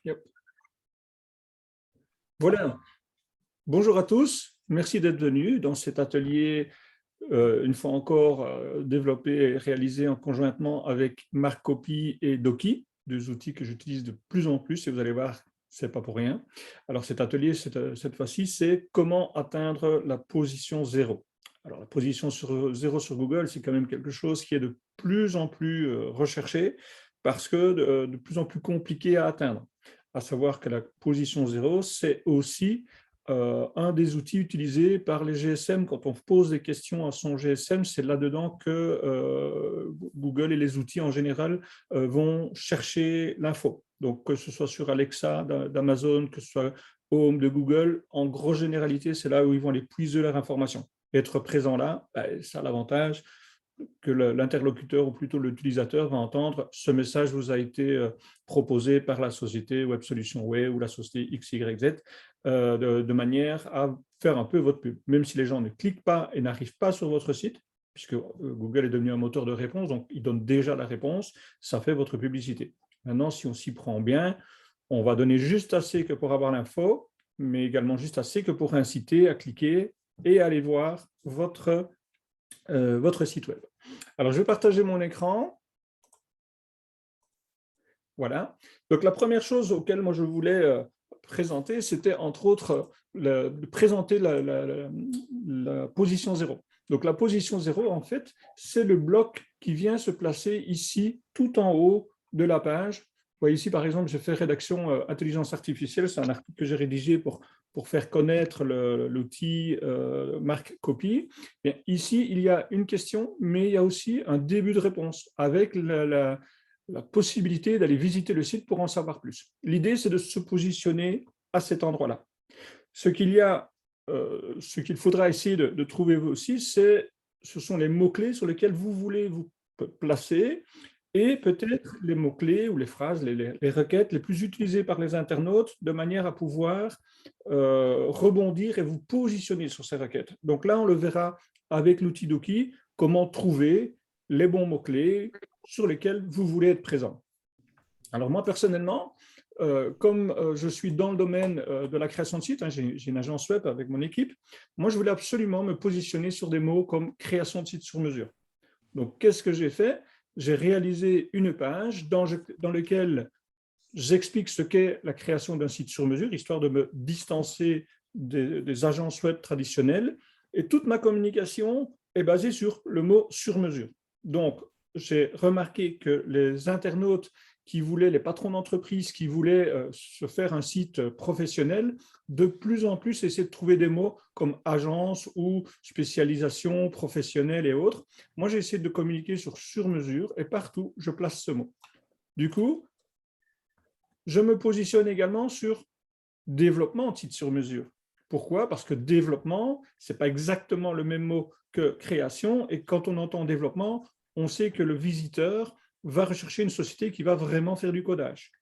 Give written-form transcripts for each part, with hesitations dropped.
Yep. Voilà. Bonjour à tous. Merci d'être venus dans cet atelier, une fois encore, développé et réalisé en conjointement avec Marcopy et Doki, deux outils que j'utilise de plus en plus, et vous allez voir, ce n'est pas pour rien. Alors cet atelier, cette fois-ci, c'est comment atteindre la position 0. Alors la position 0 sur Google, c'est quand même quelque chose qui est de plus en plus recherché, parce que de plus en plus compliqué à atteindre. À savoir que la position 0, c'est aussi un des outils utilisés par les GSM. Quand on pose des questions à son GSM, c'est là-dedans que Google et les outils en général vont chercher l'info. Donc, que ce soit sur Alexa d'Amazon, que ce soit Home de Google, en grosse généralité, c'est là où ils vont aller puiser leur information. Être présent là, ça a l'avantage que l'interlocuteur ou plutôt l'utilisateur va entendre « ce message vous a été proposé par la société Web Solutions Web ou la société XYZ » de manière à faire un peu votre pub. Même si les gens ne cliquent pas et n'arrivent pas sur votre site, puisque Google est devenu un moteur de réponse, donc il donne déjà la réponse, ça fait votre publicité. Maintenant, si on s'y prend bien, on va donner juste assez que pour avoir l'info, mais également juste assez que pour inciter à cliquer et aller voir votre site web. Alors, je vais partager mon écran. Voilà. Donc, la première chose auquel moi je voulais présenter, c'était entre autres présenter la position 0. Donc, la position 0, en fait, c'est le bloc qui vient se placer ici, tout en haut de la page. Vous voyez ici, par exemple, j'ai fait rédaction intelligence artificielle. C'est un article que j'ai rédigé pour faire connaître l'outil Marcopy. Ici, il y a une question, mais il y a aussi un début de réponse avec la possibilité d'aller visiter le site pour en savoir plus. L'idée, c'est de se positionner à cet endroit-là. Ce qu'il faudra essayer de trouver aussi, ce sont les mots-clés sur lesquels vous voulez vous placer et peut-être les mots-clés ou les phrases, les requêtes les plus utilisées par les internautes de manière à pouvoir rebondir et vous positionner sur ces requêtes. Donc là, on le verra avec l'outil Doki, comment trouver les bons mots-clés sur lesquels vous voulez être présent. Alors moi, personnellement, comme je suis dans le domaine de la création de sites, j'ai une agence web avec mon équipe, moi je voulais absolument me positionner sur des mots comme création de sites sur mesure. Donc qu'est-ce que j'ai fait? J'ai réalisé une page dans laquelle j'explique ce qu'est la création d'un site sur mesure, histoire de me distancer des agences web traditionnelles, et toute ma communication est basée sur le mot sur mesure. Donc j'ai remarqué que les internautes qui voulaient, les patrons d'entreprise qui voulaient se faire un site professionnel, de plus en plus essaient de trouver des mots comme agence ou spécialisation professionnelle et autres. Moi, j'ai essayé de communiquer sur mesure et partout, je place ce mot. Du coup, je me positionne également sur développement site sur mesure. Pourquoi? Parce que développement, ce n'est pas exactement le même mot que création, et quand on entend développement, on sait que le visiteur va rechercher une société qui va vraiment faire du codage.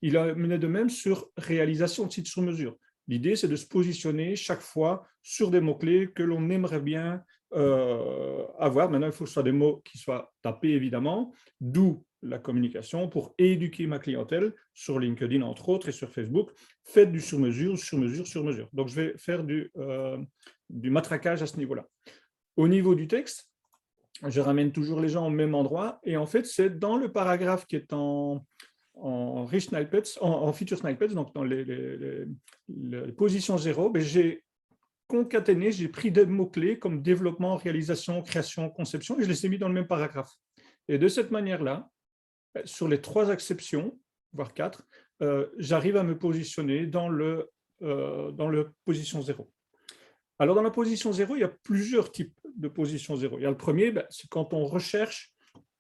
Il a mené de même sur réalisation de site sur mesure. L'idée, c'est de se positionner chaque fois sur des mots-clés que l'on aimerait bien avoir. Maintenant, il faut que ce soit des mots qui soient tapés, évidemment, d'où la communication pour éduquer ma clientèle sur LinkedIn, entre autres, et sur Facebook. Faites du sur-mesure, sur-mesure, sur-mesure. Donc, je vais faire du matraquage à ce niveau-là. Au niveau du texte, je ramène toujours les gens au même endroit, et en fait, c'est dans le paragraphe qui est en rich snippets, en feature snippets, donc dans les positions 0, j'ai concaténé, j'ai pris des mots-clés comme développement, réalisation, création, conception, et je les ai mis dans le même paragraphe. Et de cette manière-là, sur les 3 exceptions, voire 4, j'arrive à me positionner dans le position 0. Alors, dans la position 0, il y a plusieurs types de position 0. Il y a le premier, c'est quand on recherche,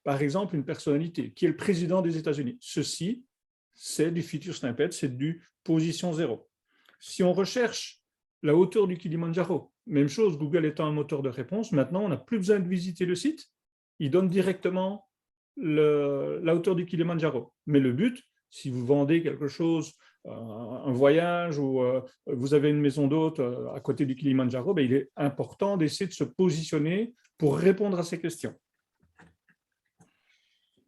par exemple, une personnalité qui est le président des États-Unis. Ceci, c'est du feature snippet, c'est du position 0. Si on recherche la hauteur du Kilimandjaro, même chose, Google étant un moteur de réponse, maintenant, on n'a plus besoin de visiter le site, il donne directement la hauteur du Kilimandjaro. Mais le but, si vous vendez quelque chose, un voyage ou vous avez une maison d'hôte à côté du Kilimandjaro, il est important d'essayer de se positionner pour répondre à ces questions.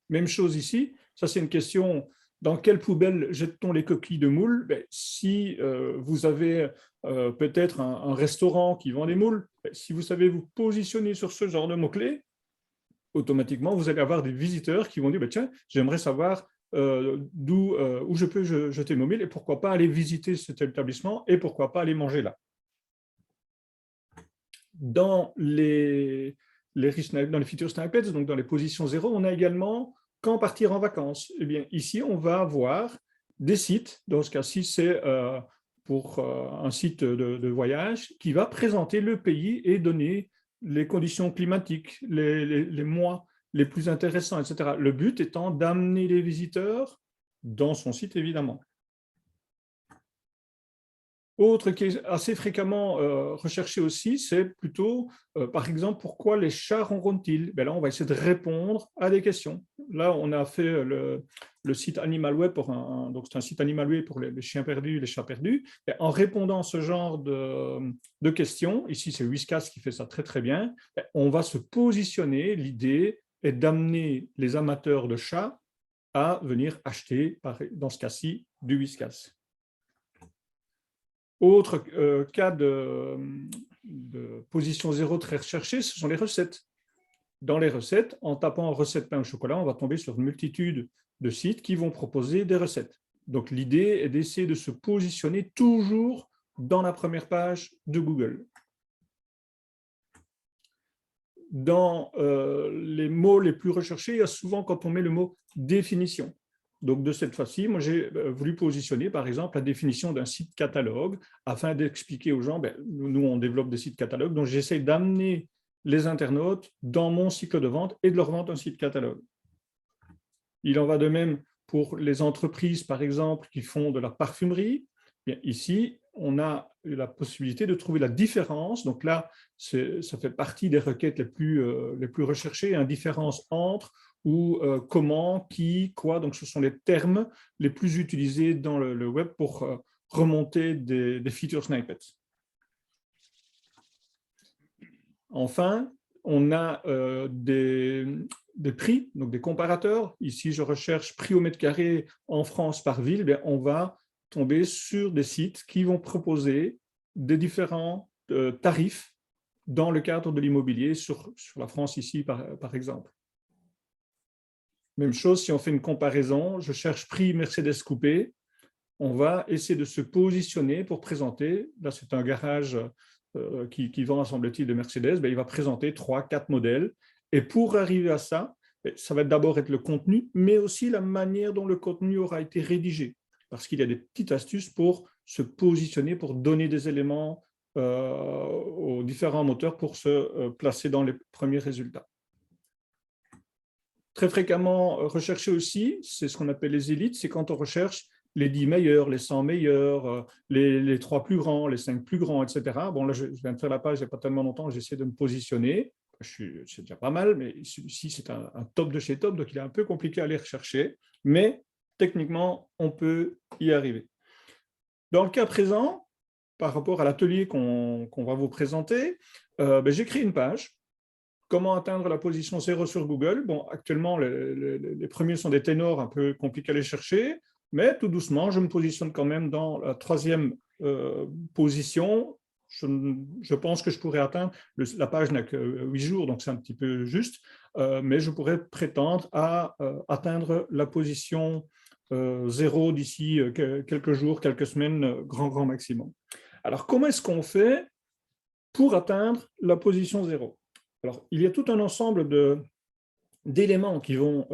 Même chose ici, ça c'est une question Dans quelle poubelle jette-t-on les coquilles de moules? Si vous avez peut-être un restaurant qui vend des moules, si vous savez vous positionner sur ce genre de mots-clés, automatiquement, vous allez avoir des visiteurs qui vont dire, tiens, j'aimerais savoir où je peux jeter mon mille et pourquoi pas aller visiter cet établissement et pourquoi pas aller manger là. Dans les features snippets, donc dans les positions 0, on a également quand partir en vacances. Eh bien, ici, on va avoir des sites, dans ce cas-ci, c'est pour un site de voyage qui va présenter le pays et donner les conditions climatiques, les mois les plus intéressants, etc. Le but étant d'amener les visiteurs dans son site, évidemment. Autre qui est assez fréquemment recherché aussi, c'est plutôt, par exemple, pourquoi les chats ronronnent-ils? Là, on va essayer de répondre à des questions. Là, on a fait le site AnimalWeb, donc c'est un site AnimalWeb pour les chiens perdus, les chats perdus. Et en répondant à ce genre de questions, ici c'est Whiskas qui fait ça très très bien, on va se positionner. L'idée est d'amener les amateurs de chats à venir acheter, dans ce cas-ci, du Whiskas. Autre cas de position 0 très recherché, ce sont les recettes. Dans les recettes, en tapant recette pain au chocolat, on va tomber sur une multitude de sites qui vont proposer des recettes. Donc l'idée est d'essayer de se positionner toujours dans la première page de Google. Dans les mots les plus recherchés, il y a souvent quand on met le mot définition. Donc, de cette façon, moi, j'ai voulu positionner, par exemple, la définition d'un site catalogue afin d'expliquer aux gens, nous, on développe des sites catalogues, donc j'essaie d'amener les internautes dans mon cycle de vente et de leur vendre un site catalogue. Il en va de même pour les entreprises, par exemple, qui font de la parfumerie. Bien, ici, on a la possibilité de trouver la différence. Donc là, ça fait partie des requêtes les plus recherchées, une différence entre ou comment, qui, quoi. Donc, ce sont les termes les plus utilisés dans le web pour remonter des feature snippets. Enfin, on a des prix, donc des comparateurs. Ici, je recherche prix au mètre carré en France par ville. Bien, on va tomber sur des sites qui vont proposer des différents tarifs dans le cadre de l'immobilier sur la France ici, par exemple. Même chose, si on fait une comparaison, je cherche prix Mercedes coupé, on va essayer de se positionner pour présenter, là c'est un garage qui vend, semble-t-il, de Mercedes, il va présenter 3-4 modèles. Et pour arriver à ça, ça va d'abord être le contenu, mais aussi la manière dont le contenu aura été rédigé. Parce qu'il y a des petites astuces pour se positionner, pour donner des éléments aux différents moteurs pour se placer dans les premiers résultats. Très fréquemment recherché aussi, c'est ce qu'on appelle les élites, c'est quand on recherche les 10 meilleurs, les 100 meilleurs, les 3 plus grands, les 5 plus grands, etc. Bon, là, je viens de faire la page il n'y a pas tellement longtemps, j'essaie de me positionner. C'est déjà pas mal, mais ici, c'est un top de chez top, donc il est un peu compliqué à aller rechercher, mais techniquement, on peut y arriver. Dans le cas présent, par rapport à l'atelier qu'on va vous présenter, j'ai créé une page. Comment atteindre la position 0 sur Google? Bon, actuellement, les premiers sont des ténors un peu compliqués à les chercher, mais tout doucement, je me positionne quand même dans la 3e position. Je pense que je pourrais atteindre, la page n'a que 8 jours, donc c'est un petit peu juste, mais je pourrais prétendre à atteindre la position 0 d'ici quelques jours, quelques semaines, grand maximum. Alors, comment est-ce qu'on fait pour atteindre la position 0? Alors, il y a tout un ensemble d'éléments qui vont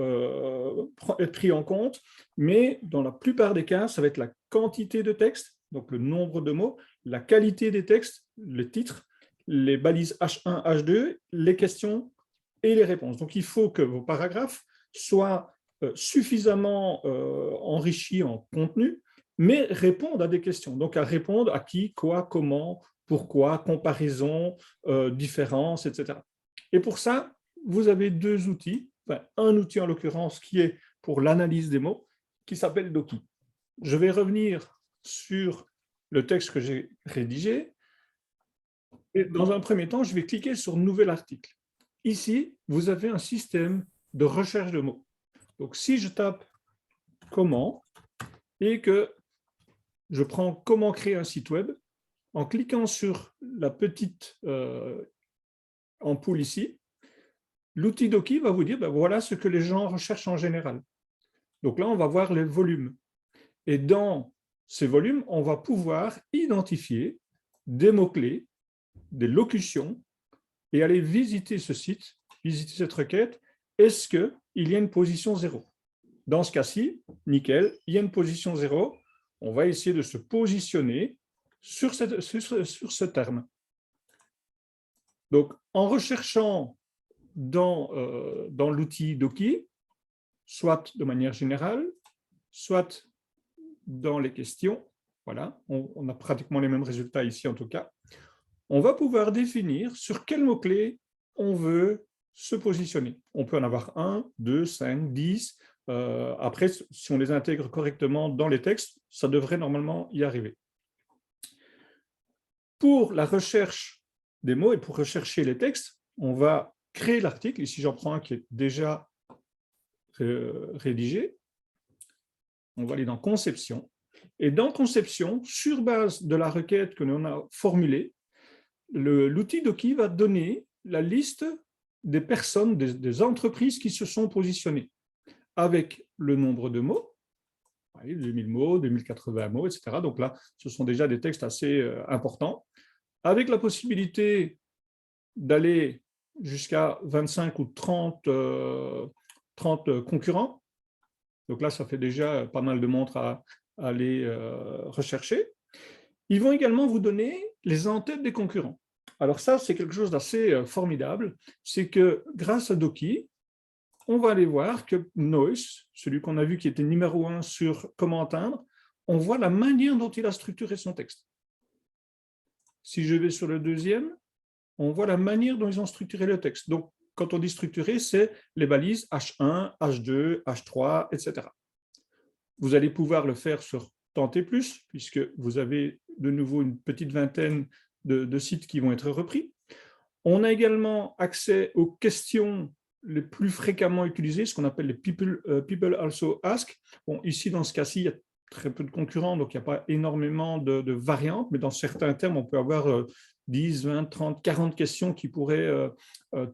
être pris en compte, mais dans la plupart des cas, ça va être la quantité de texte, donc le nombre de mots, la qualité des textes, le titre, les balises H1, H2, les questions et les réponses. Donc, il faut que vos paragraphes soient suffisamment enrichis en contenu, mais répondent à des questions. Donc, à répondre à qui, quoi, comment, pourquoi, comparaison, différence, etc. Et pour ça, vous avez 2 outils, enfin, un outil en l'occurrence qui est pour l'analyse des mots, qui s'appelle Doki. Je vais revenir sur le texte que j'ai rédigé. Et dans un premier temps, je vais cliquer sur Nouvel article. Ici, vous avez un système de recherche de mots. Donc, si je tape comment, et que je prends comment créer un site web. En cliquant sur la petite ampoule ici, l'outil Doki va vous dire, ben voilà ce que les gens recherchent en général. Donc là, on va voir les volumes. Et dans ces volumes, on va pouvoir identifier des mots-clés, des locutions, et aller visiter ce site, visiter cette requête. Est-ce qu'il y a une position 0? Dans ce cas-ci, nickel, il y a une position 0. On va essayer de se positionner sur ce terme. Donc, en recherchant dans l'outil Doki, soit de manière générale, soit dans les questions, voilà, on a pratiquement les mêmes résultats ici en tout cas, on va pouvoir définir sur quel mot-clé on veut se positionner. On peut en avoir 1, 2, 5, 10. Après, si on les intègre correctement dans les textes, ça devrait normalement y arriver. Pour la recherche des mots et pour rechercher les textes, on va créer l'article. Ici, j'en prends un qui est déjà rédigé. On va aller dans Conception. Et dans Conception, sur base de la requête que l'on a formulée, l'outil Doki va donner la liste des personnes, des entreprises qui se sont positionnées, avec le nombre de mots, 2000 mots, 2080 mots, etc. Donc là, ce sont déjà des textes assez importants, avec la possibilité d'aller jusqu'à 25 ou 30 concurrents. Donc là, ça fait déjà pas mal de montres à aller rechercher. Ils vont également vous donner les en-têtes des concurrents. Alors ça, c'est quelque chose d'assez formidable. C'est que grâce à Doki, on va aller voir que Noyce, celui qu'on a vu qui était numéro 1 sur comment atteindre, on voit la manière dont il a structuré son texte. Si je vais sur le deuxième, on voit la manière dont ils ont structuré le texte. Donc, quand on dit structuré, c'est les balises H1, H2, H3, etc. Vous allez pouvoir le faire sur Tant et Plus, puisque vous avez de nouveau une petite vingtaine de sites qui vont être repris. On a également accès aux questions les plus fréquemment utilisées, ce qu'on appelle les people also ask. Bon, ici, dans ce cas-ci, il y a très peu de concurrents, donc il n'y a pas énormément de variantes, mais dans certains termes, on peut avoir 10, 20, 30, 40 questions qui pourraient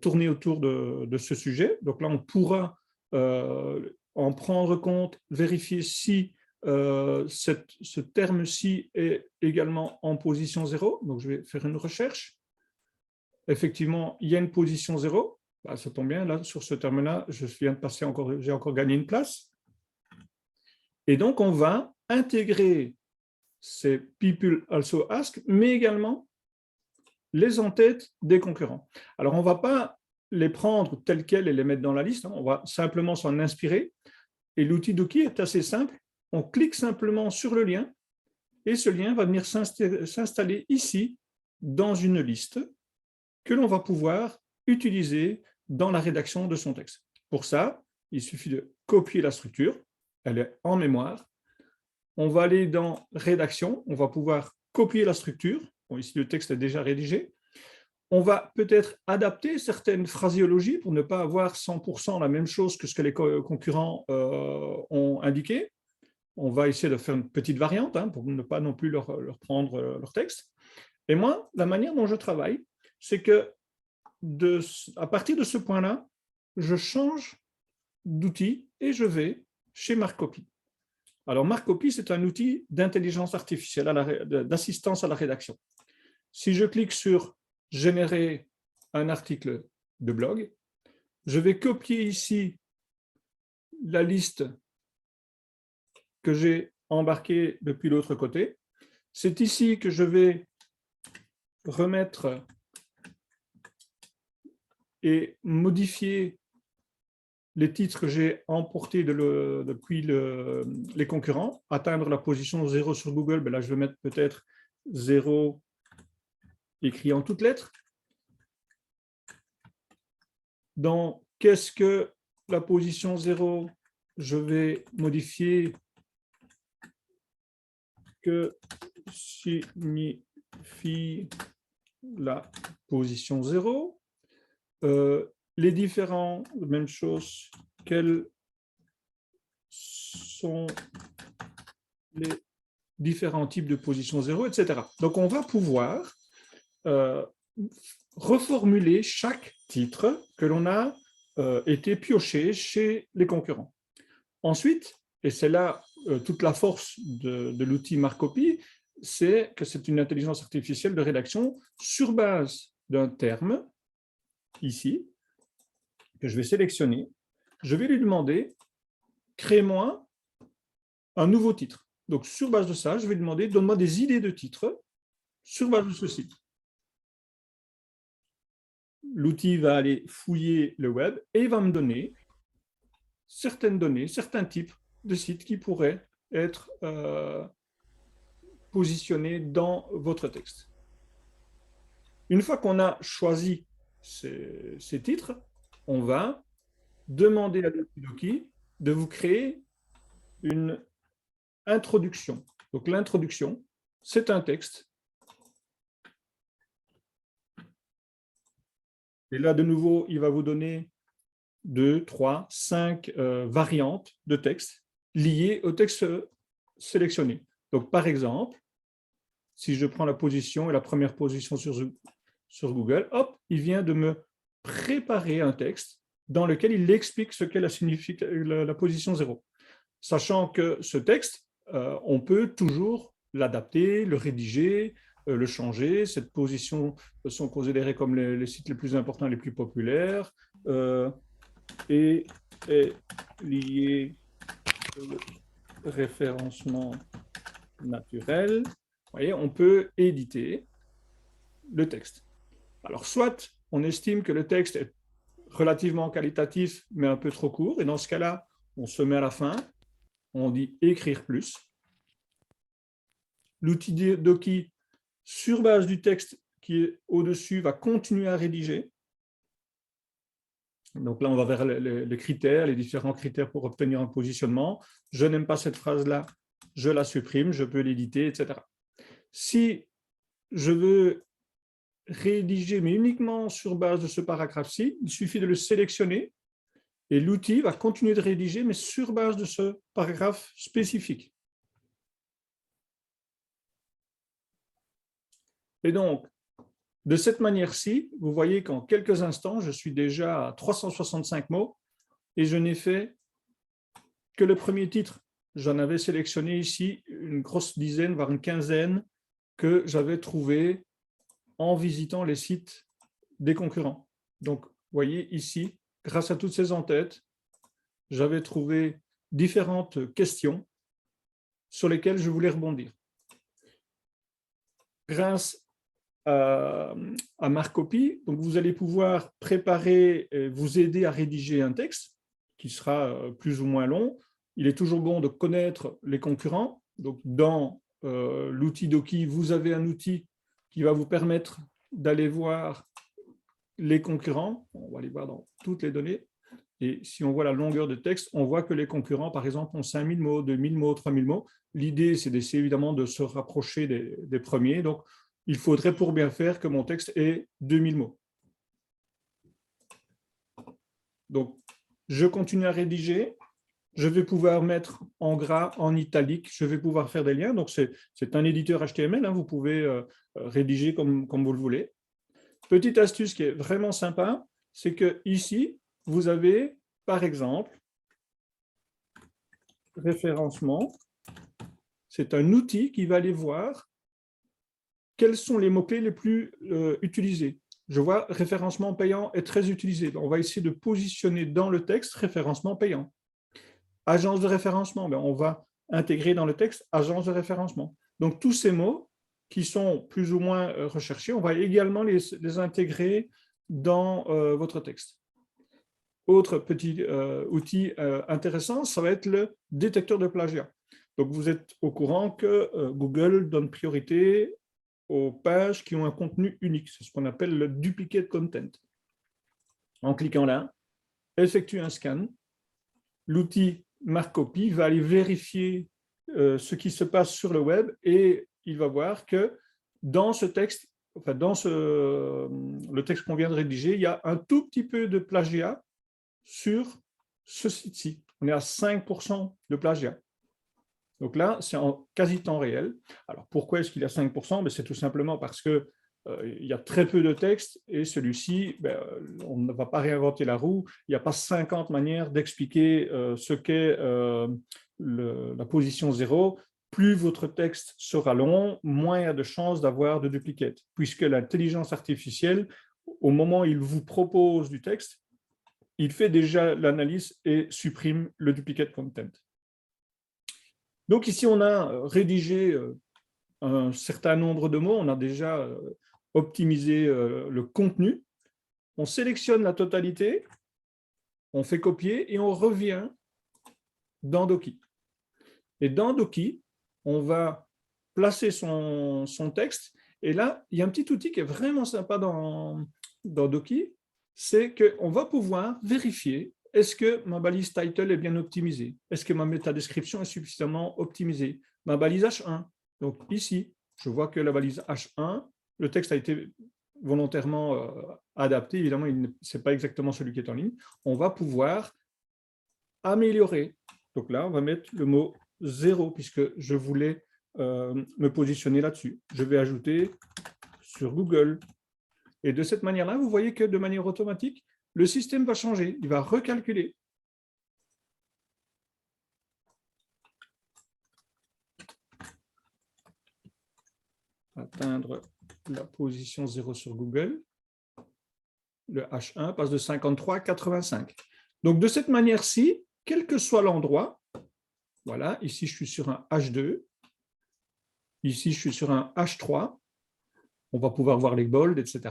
tourner autour de ce sujet. Donc là, on pourra en prendre compte, vérifier si ce terme-ci est également en position 0. Donc, je vais faire une recherche. Effectivement, il y a une position 0. Bah, ça tombe bien, là, sur ce terme-là, je viens de passer encore, j'ai encore gagné une place. Et donc, on va intégrer ces people also ask, mais également les en-têtes des concurrents. Alors, on ne va pas les prendre telles quelles et les mettre dans la liste, hein. On va simplement s'en inspirer. Et l'outil Doki est assez simple. On clique simplement sur le lien et ce lien va venir s'installer ici dans une liste que l'on va pouvoir utiliser dans la rédaction de son texte. Pour ça, il suffit de copier la structure, elle est en mémoire. On va aller dans rédaction, on va pouvoir copier la structure. Bon, ici, le texte est déjà rédigé. On va peut-être adapter certaines phraséologies pour ne pas avoir 100% la même chose que ce que les concurrents ont indiqué. On va essayer de faire une petite variante pour ne pas non plus leur prendre leur texte. Et moi, la manière dont je travaille, c'est que à partir de ce point-là, je change d'outil et je vais chez Marcopy. Alors, Marcopy, c'est un outil d'intelligence artificielle, d'assistance à la rédaction. Si je clique sur « Générer un article de blog », je vais copier ici la liste que j'ai embarquée depuis l'autre côté. C'est ici que je vais remettre et modifier les titres que j'ai emportés depuis les concurrents. Atteindre la position 0 sur Google, ben là, je vais mettre peut-être 0 écrit en toutes lettres. Dans qu'est-ce que la position 0, je vais modifier que signifie la position 0. Les différents, même chose, quels sont les différents types de position 0, etc. Donc, on va pouvoir reformuler chaque titre que l'on a été pioché chez les concurrents. Ensuite, et c'est là toute la force de l'outil Marcopy, c'est que c'est une intelligence artificielle de rédaction sur base d'un terme, ici, que je vais sélectionner. Je vais lui demander, crée-moi un nouveau titre. Donc, sur base de ça, je vais lui demander, donne-moi des idées de titres sur base de ceci. L'outil va aller fouiller le web et il va me donner certaines données, certains types de sites qui pourraient être positionnés dans votre texte. Une fois qu'on a choisi ces titres, on va demander à Dokidoki de vous créer une introduction. Donc l'introduction, c'est un texte. Et là, de nouveau, il va vous donner 2, 3, 5 variantes de texte liées au texte sélectionné. Donc, par exemple, si je prends la position et la première position sur Google, hop, il vient de me préparer un texte dans lequel il explique ce qu'est la position 0. Sachant que ce texte, on peut toujours l'adapter, le rédiger, le changer. Cette position sont considérées comme les sites les plus importants, les plus populaires, et est liée au référencement naturel. Vous voyez, on peut éditer le texte. Alors, soit on estime que le texte est relativement qualitatif, mais un peu trop court, et dans ce cas-là, on se met à la fin, on dit écrire plus. L'outil Doki, sur base du texte qui est au-dessus, va continuer à rédiger. Donc là, on va vers les critères, les différents critères pour obtenir un positionnement. Je n'aime pas cette phrase-là, je la supprime, je peux l'éditer, etc. Si je veux rédiger, mais uniquement sur base de ce paragraphe-ci, il suffit de le sélectionner et l'outil va continuer de rédiger, mais sur base de ce paragraphe spécifique. Et donc, de cette manière-ci, vous voyez qu'en quelques instants, je suis déjà à 365 mots et je n'ai fait que le premier titre. J'en avais sélectionné ici une grosse dizaine, voire une quinzaine, que j'avais trouvé en visitant les sites des concurrents. Donc, vous voyez ici, grâce à toutes ces en-têtes, j'avais trouvé différentes questions sur lesquelles je voulais rebondir. Grâce à Marcopy, donc vous allez pouvoir préparer et vous aider à rédiger un texte qui sera plus ou moins long. Il est toujours bon de connaître les concurrents. Donc, dans l'outil Doki, vous avez un outil qui va vous permettre d'aller voir les concurrents. On va aller voir dans toutes les données. Et si on voit la longueur de texte, on voit que les concurrents, par exemple, ont 5000 mots, 2000 mots, 3000 mots. L'idée, c'est d'essayer évidemment de se rapprocher des premiers. Donc, il faudrait pour bien faire que mon texte ait 2000 mots. Donc, je continue à rédiger. Je vais pouvoir mettre en gras, en italique, je vais pouvoir faire des liens. Donc, c'est un éditeur HTML, hein, vous pouvez rédiger comme vous le voulez. Petite astuce qui est vraiment sympa, c'est que ici, vous avez, par exemple, référencement. C'est un outil qui va aller voir quels sont les mots-clés les plus utilisés. Je vois référencement payant est très utilisé. On va essayer de positionner dans le texte référencement payant. Agence de référencement, on va intégrer dans le texte agence de référencement. Donc, tous ces mots qui sont plus ou moins recherchés, on va également les intégrer dans votre texte. Autre petit outil intéressant, ça va être le détecteur de plagiat. Donc, vous êtes au courant que Google donne priorité aux pages qui ont un contenu unique. C'est ce qu'on appelle le duplicate content. En cliquant là, effectue un scan. L'outil Marcopy va aller vérifier ce qui se passe sur le web et il va voir que dans ce texte, enfin dans le texte qu'on vient de rédiger, il y a un tout petit peu de plagiat sur ce site-ci. on est à 5% de plagiat. Donc là, c'est en quasi temps réel. Alors pourquoi est-ce qu'il y a 5%? C'est tout simplement parce que il y a très peu de texte et celui-ci, on ne va pas réinventer la roue. Il n'y a pas 50 manières d'expliquer ce qu'est la position 0. Plus votre texte sera long, moins il y a de chances d'avoir de duplicate, puisque l'intelligence artificielle, au moment où il vous propose du texte, il fait déjà l'analyse et supprime le duplicate content. Donc ici, on a rédigé un certain nombre de mots, on a déjà optimisé le contenu, on sélectionne la totalité, on fait copier et on revient dans Doki. Et dans Doki, on va placer son texte. Et là, il y a un petit outil qui est vraiment sympa dans Doki, c'est qu'on va pouvoir vérifier est-ce que ma balise title est bien optimisée? Est-ce que ma métadescription est suffisamment optimisée? Ma balise H1. Donc ici, je vois que la balise H1, le texte a été volontairement adapté. Évidemment, ce n'est pas exactement celui qui est en ligne. On va pouvoir améliorer. Donc là, on va mettre le mot 0 puisque je voulais me positionner là-dessus. Je vais ajouter sur Google. Et de cette manière-là, vous voyez que de manière automatique, le système va changer, il va recalculer. Atteindre la position 0 sur Google. Le H1 passe de 53 à 85. Donc, de cette manière-ci, quel que soit l'endroit, voilà, ici, je suis sur un H2, ici, je suis sur un H3, on va pouvoir voir les bold, etc.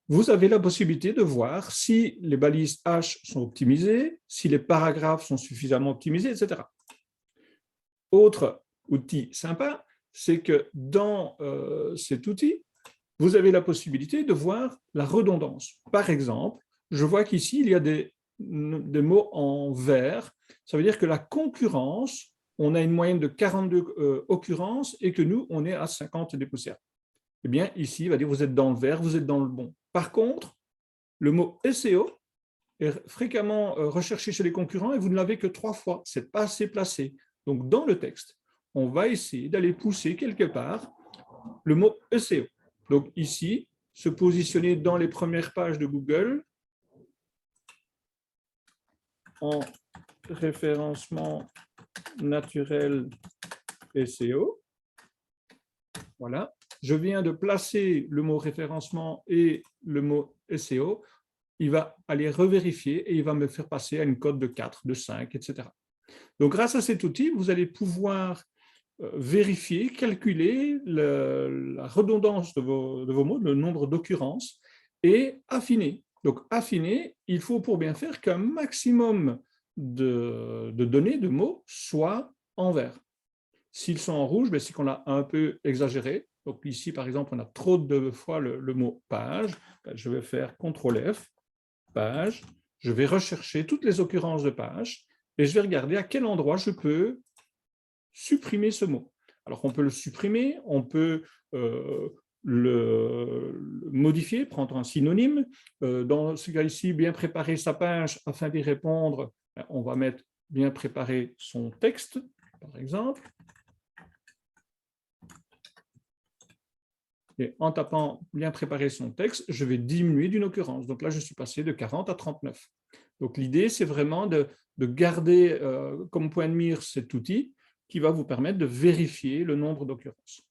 Vous avez la possibilité de voir si les balises H sont optimisées, si les paragraphes sont suffisamment optimisés, etc. Autre outil sympa, c'est que dans cet outil, vous avez la possibilité de voir la redondance. Par exemple, je vois qu'ici, il y a des mots en vert. Ça veut dire que la concurrence, on a une moyenne de 42 occurrences et que nous, on est à 50 des poussières. Eh bien, ici, il va dire vous êtes dans le vert, vous êtes dans le bon. Par contre, le mot SEO est fréquemment recherché chez les concurrents et vous ne l'avez que 3 fois. Ce n'est pas assez placé. Donc, dans le texte, on va essayer d'aller pousser quelque part le mot SEO. Donc, ici, se positionner dans les premières pages de Google en référencement naturel SEO. Voilà. Je viens de placer le mot référencement et le mot SEO. Il va aller revérifier et il va me faire passer à une cote de 4, de 5, etc. Donc, grâce à cet outil, vous allez pouvoir vérifier, calculer la redondance de vos mots, le nombre d'occurrences, et affiner. Donc, affiner, il faut pour bien faire qu'un maximum de données, de mots, soient en vert. S'ils sont en rouge, c'est qu'on a un peu exagéré. Donc ici, par exemple, on a trop de fois le mot page. Je vais faire CTRL F, page. Je vais rechercher toutes les occurrences de page et je vais regarder à quel endroit je peux supprimer ce mot. Alors, on peut le supprimer, on peut le modifier, prendre un synonyme. Dans ce cas ici, bien préparer sa page afin d'y répondre, on va mettre bien préparer son texte, par exemple. Et en tapant bien préparer son texte, je vais diminuer d'une occurrence. Donc là, je suis passé de 40 à 39. Donc l'idée, c'est vraiment de garder comme point de mire cet outil qui va vous permettre de vérifier le nombre d'occurrences.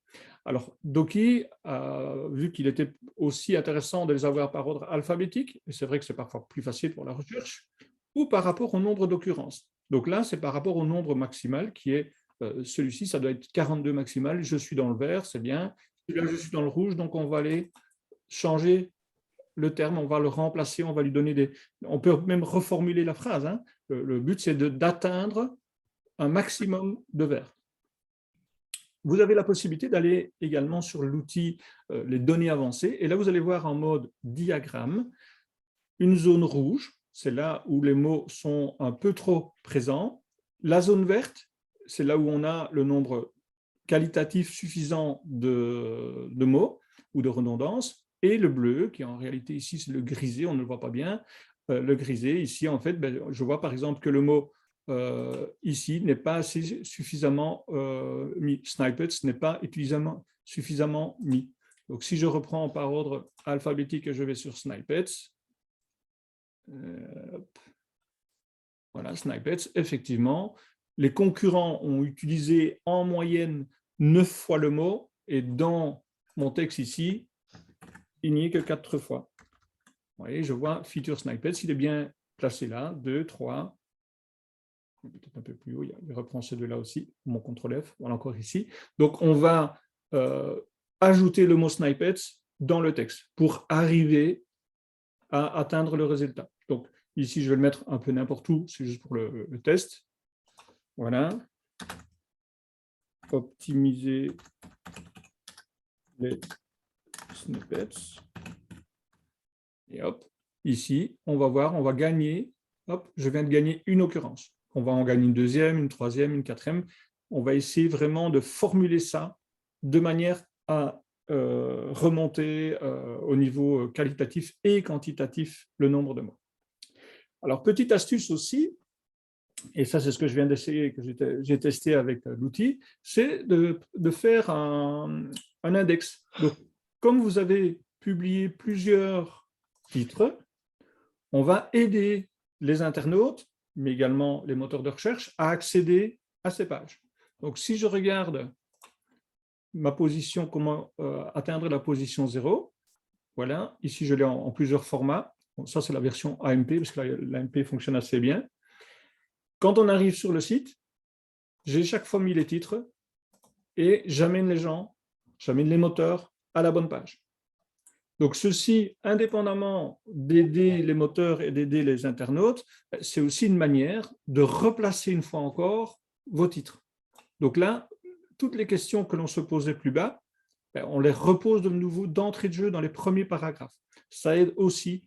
Alors, Doki a vu qu'il était aussi intéressant de les avoir par ordre alphabétique, et c'est vrai que c'est parfois plus facile pour la recherche, ou par rapport au nombre d'occurrences. Donc là, c'est par rapport au nombre maximal qui est celui-ci, ça doit être 42 maximal, je suis dans le vert, c'est bien. Là, je suis dans le rouge, donc on va aller changer le terme, on va le remplacer, on va lui donner des... On peut même reformuler la phrase. Hein. Le but, c'est d'atteindre un maximum de vert. Vous avez la possibilité d'aller également sur l'outil les données avancées, et là, vous allez voir en mode diagramme une zone rouge, c'est là où les mots sont un peu trop présents. La zone verte, c'est là où on a le nombre qualitatif suffisant de mots ou de redondances, et le bleu, qui en réalité ici c'est le grisé, on ne le voit pas bien, le grisé ici en fait, je vois par exemple que le mot ici n'est pas suffisamment mis. Snippets n'est pas suffisamment mis. Donc, si je reprends par ordre alphabétique et je vais sur Snippets, voilà, Snippets, effectivement, les concurrents ont utilisé en moyenne 9 fois le mot, et dans mon texte ici, il n'y est que 4 fois. Vous voyez, je vois Feature Snippets, il est bien placé là, 2, 3, peut-être un peu plus haut, il reprend ces deux-là aussi, mon CTRL F, voilà encore ici. Donc, on va ajouter le mot Snippets dans le texte pour arriver à atteindre le résultat. Donc, ici, je vais le mettre un peu n'importe où, c'est juste pour le test. Voilà. Optimiser les snippets. Et hop, ici, on va voir, on va gagner, hop, je viens de gagner une occurrence. On va en gagner une deuxième, une troisième, une quatrième. On va essayer vraiment de formuler ça de manière à remonter au niveau qualitatif et quantitatif le nombre de mots. Alors, petite astuce aussi, et ça c'est ce que je viens d'essayer, que j'ai testé avec l'outil, c'est de faire un index. Donc, comme vous avez publié plusieurs titres, on va aider les internautes, mais également les moteurs de recherche, à accéder à ces pages. Donc, si je regarde ma position, comment atteindre la position 0, voilà, ici je l'ai en plusieurs formats. Bon, ça, c'est la version AMP, parce que l'AMP fonctionne assez bien. Quand on arrive sur le site, j'ai chaque fois mis les titres et j'amène les gens, j'amène les moteurs à la bonne page. Donc, ceci, indépendamment d'aider les moteurs et d'aider les internautes, c'est aussi une manière de replacer une fois encore vos titres. Donc là, toutes les questions que l'on se posait plus bas, on les repose de nouveau d'entrée de jeu dans les premiers paragraphes. Ça aide aussi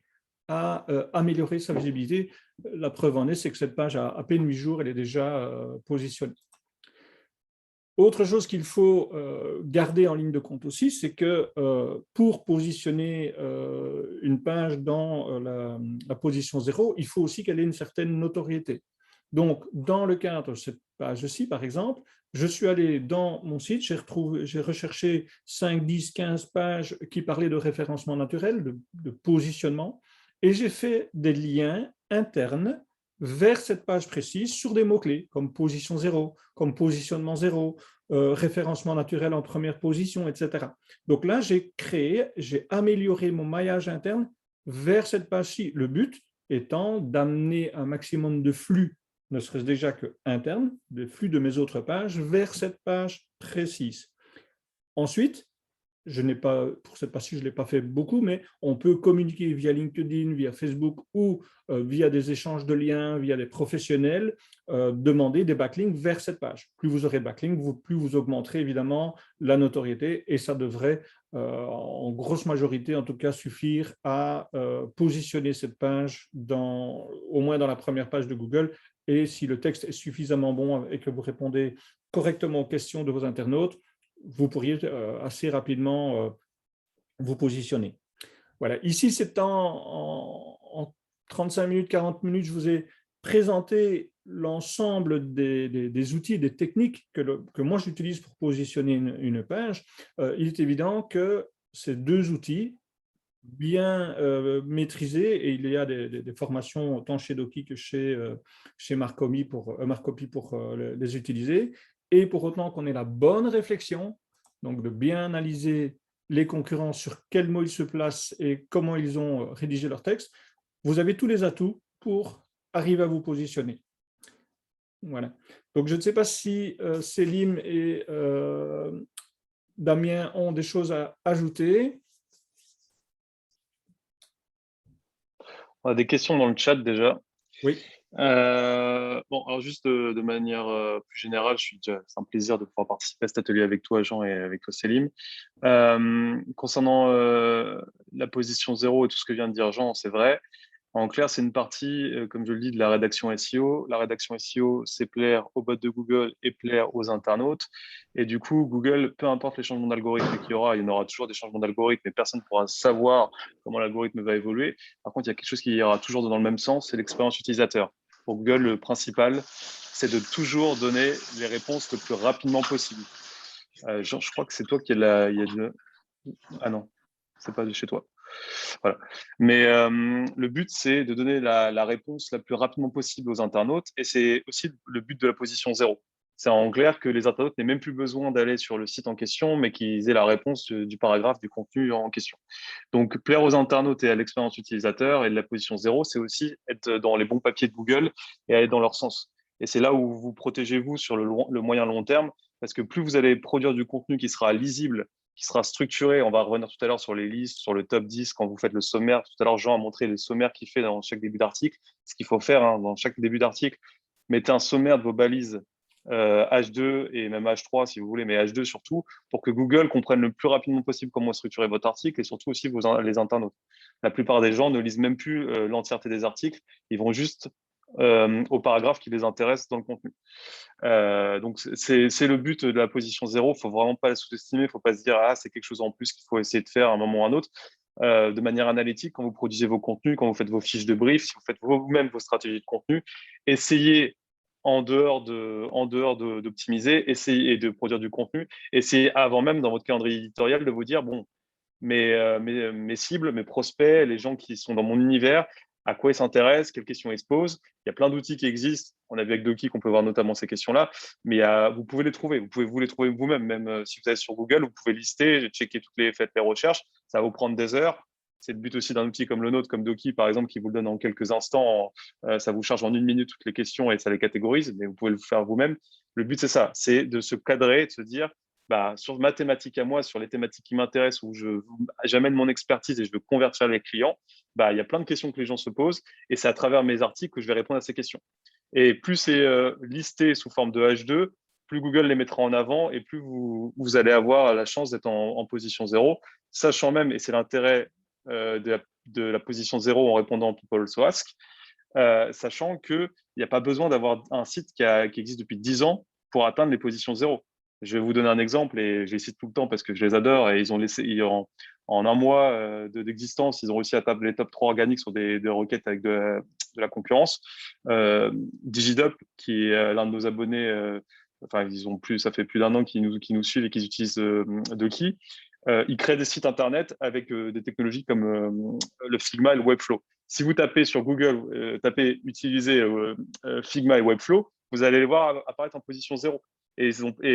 à améliorer sa visibilité. La preuve en est, c'est que cette page a à peine 8 jours, elle est déjà positionnée. Autre chose qu'il faut garder en ligne de compte aussi, c'est que pour positionner une page dans la position 0, il faut aussi qu'elle ait une certaine notoriété. Donc, dans le cadre de cette page-ci, par exemple, je suis allé dans mon site, j'ai recherché 5, 10, 15 pages qui parlaient de référencement naturel, de positionnement, et j'ai fait des liens internes vers cette page précise sur des mots-clés, comme position 0, comme positionnement 0, référencement naturel en première position, etc. Donc là, j'ai amélioré mon maillage interne vers cette page-ci. Le but étant d'amener un maximum de flux, ne serait-ce déjà que interne, de flux de mes autres pages, vers cette page précise. Ensuite, pour cette partie, je ne l'ai pas fait beaucoup, mais on peut communiquer via LinkedIn, via Facebook ou via des échanges de liens, via des professionnels, demander des backlinks vers cette page. Plus vous aurez de backlinks, plus vous augmenterez évidemment la notoriété et ça devrait, en grosse majorité en tout cas, suffire à positionner cette page au moins dans la première page de Google. Et si le texte est suffisamment bon et que vous répondez correctement aux questions de vos internautes, vous pourriez assez rapidement vous positionner. Voilà. Ici, c'est en 35 minutes, 40 minutes, je vous ai présenté l'ensemble des outils, des techniques que moi j'utilise pour positionner une page. Il est évident que ces deux outils, bien maîtrisés, et il y a des formations tant chez Doki que chez Marcopy pour les utiliser, et pour autant qu'on ait la bonne réflexion, donc de bien analyser les concurrents sur quels mots ils se placent et comment ils ont rédigé leur texte, vous avez tous les atouts pour arriver à vous positionner. Voilà. Donc, je ne sais pas si Célim et Damien ont des choses à ajouter. On a des questions dans le chat déjà. Oui. Bon, alors juste de manière plus générale, c'est un plaisir de pouvoir participer à cet atelier avec toi, Jean, et avec toi, Célim. Concernant la position 0 et tout ce que vient de dire Jean, c'est vrai. En clair, c'est une partie, comme je le dis, de la rédaction SEO. La rédaction SEO, c'est plaire aux bots de Google et plaire aux internautes. Et du coup, Google, peu importe les changements d'algorithme qu'il y aura toujours des changements d'algorithme, mais personne ne pourra savoir comment l'algorithme va évoluer. Par contre, il y a quelque chose qui ira toujours dans le même sens, c'est l'expérience utilisateur. pour Google, le principal, c'est de toujours donner les réponses le plus rapidement possible. Jean, je crois que c'est toi qui Ah non, c'est pas de chez toi. Voilà. Mais le but, c'est de donner la réponse la plus rapidement possible aux internautes et c'est aussi le but de la position zéro. C'est en clair que les internautes n'aient même plus besoin d'aller sur le site en question, mais qu'ils aient la réponse du paragraphe, du contenu en question. Donc, plaire aux internautes et à l'expérience utilisateur et de la position zéro, c'est aussi être dans les bons papiers de Google et aller dans leur sens. Et c'est là où vous protégez vous sur le moyen long terme, parce que plus vous allez produire du contenu qui sera lisible, qui sera structuré. On va revenir tout à l'heure sur les listes, sur le top 10, quand vous faites le sommaire. Tout à l'heure, Jean a montré les sommaires qu'il fait dans chaque début d'article. Ce qu'il faut faire dans chaque début d'article, mettez un sommaire de vos balises H2 et même H3 si vous voulez, mais H2 surtout, pour que Google comprenne le plus rapidement possible comment structurer votre article et surtout aussi les internautes. La plupart des gens ne lisent même plus l'entièreté des articles, ils vont juste au paragraphe qui les intéresse dans le contenu. Donc, c'est le but de la position zéro. Il ne faut vraiment pas la sous-estimer. Il ne faut pas se dire, ah, c'est quelque chose en plus qu'il faut essayer de faire à un moment ou à un autre. De manière analytique, quand vous produisez vos contenus, quand vous faites vos fiches de brief, si vous faites vous-même vos stratégies de contenu, essayez d'optimiser, essayez de produire du contenu, essayez avant même dans votre calendrier éditorial de vous dire, bon, mes cibles, mes prospects, les gens qui sont dans mon univers, à quoi ils s'intéressent, quelles questions ils se posent. Il y a plein d'outils qui existent. On a vu avec Doki qu'on peut voir notamment ces questions-là, mais vous pouvez les trouver. Vous pouvez vous les trouver vous-même. Même si vous êtes sur Google, vous pouvez lister, checker faites les recherches. Ça va vous prendre des heures. C'est le but aussi d'un outil comme le nôtre, comme Doki, par exemple, qui vous le donne en quelques instants. Ça vous charge en 1 minute toutes les questions et ça les catégorise, mais vous pouvez le faire vous-même. Le but, c'est ça, c'est de se cadrer, de se dire, bah, sur ma thématique à moi, sur les thématiques qui m'intéressent, où j'amène mon expertise et je veux convertir les clients, bah, il y a plein de questions que les gens se posent et c'est à travers mes articles que je vais répondre à ces questions. Et plus c'est listé sous forme de H2, plus Google les mettra en avant et plus vous allez avoir la chance d'être en position zéro, sachant même, et c'est l'intérêt de la position zéro en répondant à People Also Ask, sachant qu'il n'y a pas besoin d'avoir un site qui existe depuis 10 ans pour atteindre les positions zéro. Je vais vous donner un exemple et je les cite tout le temps parce que je les adore et ils ont laissé en un mois d'existence, ils ont réussi à taper les top 3 organiques sur des requêtes avec de la concurrence. Digidop, qui est l'un de nos abonnés, enfin ça fait plus d'1 an qu'ils nous suivent et qu'ils utilisent Doki. Ils créent des sites internet avec des technologies comme le Figma et le Webflow. Si vous tapez sur Google, utiliser Figma et Webflow, vous allez les voir apparaître en position zéro. Et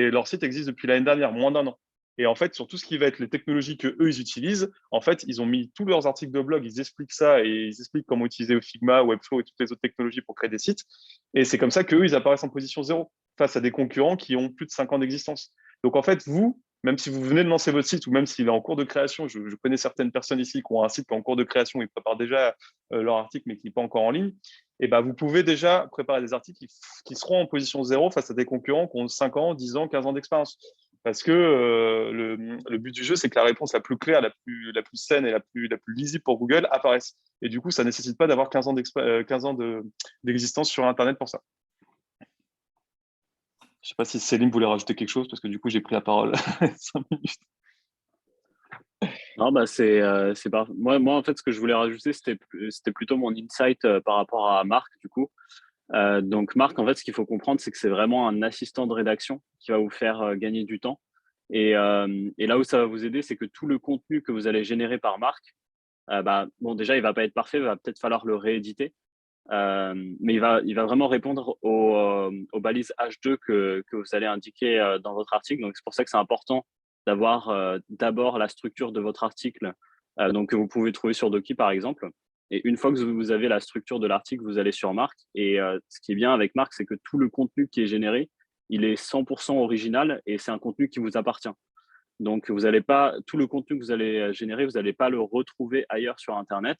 leur site existe depuis l'année dernière, moins d'1 an. Et en fait, sur tout ce qui va être les technologies que eux ils utilisent, en fait, ils ont mis tous leurs articles de blog, ils expliquent ça et ils expliquent comment utiliser Figma, Webflow et toutes les autres technologies pour créer des sites. Et c'est comme ça qu'eux, ils apparaissent en position zéro face à des concurrents qui ont plus de 5 ans d'existence. Donc en fait, vous, même si vous venez de lancer votre site ou même s'il est en cours de création, je connais certaines personnes ici qui ont un site qui est en cours de création, ils préparent déjà leur article mais qui n'est pas encore en ligne, et ben, vous pouvez déjà préparer des articles qui seront en position zéro face à des concurrents qui ont 5 ans, 10 ans, 15 ans d'expérience. Parce que le but du jeu, c'est que la réponse la plus claire, la plus saine et la plus lisible pour Google apparaisse. Et du coup, ça ne nécessite pas d'avoir 15 ans d'existence sur Internet pour ça. Je ne sais pas si Céline voulait rajouter quelque chose, parce que du coup, j'ai pris la parole 5 minutes. Non, bah moi, en fait, ce que je voulais rajouter, c'était plutôt mon insight par rapport à Marc, du coup. Donc, Marc, en fait, ce qu'il faut comprendre, c'est que c'est vraiment un assistant de rédaction qui va vous faire gagner du temps. Et là où ça va vous aider, c'est que tout le contenu que vous allez générer par Marc, bon, déjà, il va pas être parfait, il va peut-être falloir le rééditer. Mais il va vraiment répondre aux balises H2 que vous allez indiquer dans votre article. Donc, c'est pour ça que c'est important d'avoir d'abord la structure de votre article, donc que vous pouvez trouver sur Doki, par exemple. Et une fois que vous avez la structure de l'article, vous allez sur Marc. Et ce qui est bien avec Marc, c'est que tout le contenu qui est généré, il est 100% original et c'est un contenu qui vous appartient. Donc, vous n'allez pas, tout le contenu que vous allez générer, vous n'allez pas le retrouver ailleurs sur Internet.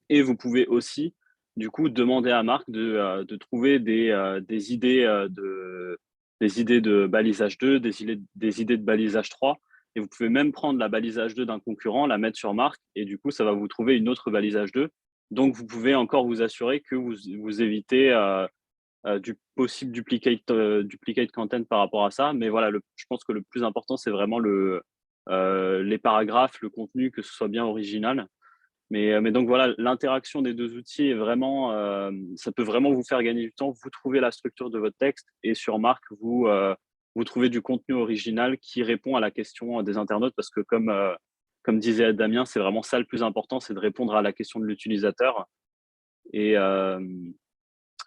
Et vous pouvez aussi, du coup, demander à Marc de trouver des idées de balisage 2, des idées de balisage 3. Et vous pouvez même prendre la balisage 2 d'un concurrent, la mettre sur Marc, et du coup, ça va vous trouver une autre balisage 2. Donc, vous pouvez encore vous assurer que vous évitez du possible duplicate content par rapport à ça. Mais voilà, je pense que le plus important, c'est vraiment les paragraphes, le contenu, que ce soit bien original. Mais donc voilà, l'interaction des deux outils est vraiment, ça peut vraiment vous faire gagner du temps. Vous trouvez la structure de votre texte et sur Marc, vous trouvez du contenu original qui répond à la question des internautes parce que comme disait Damien, c'est vraiment ça le plus important, c'est de répondre à la question de l'utilisateur. Et,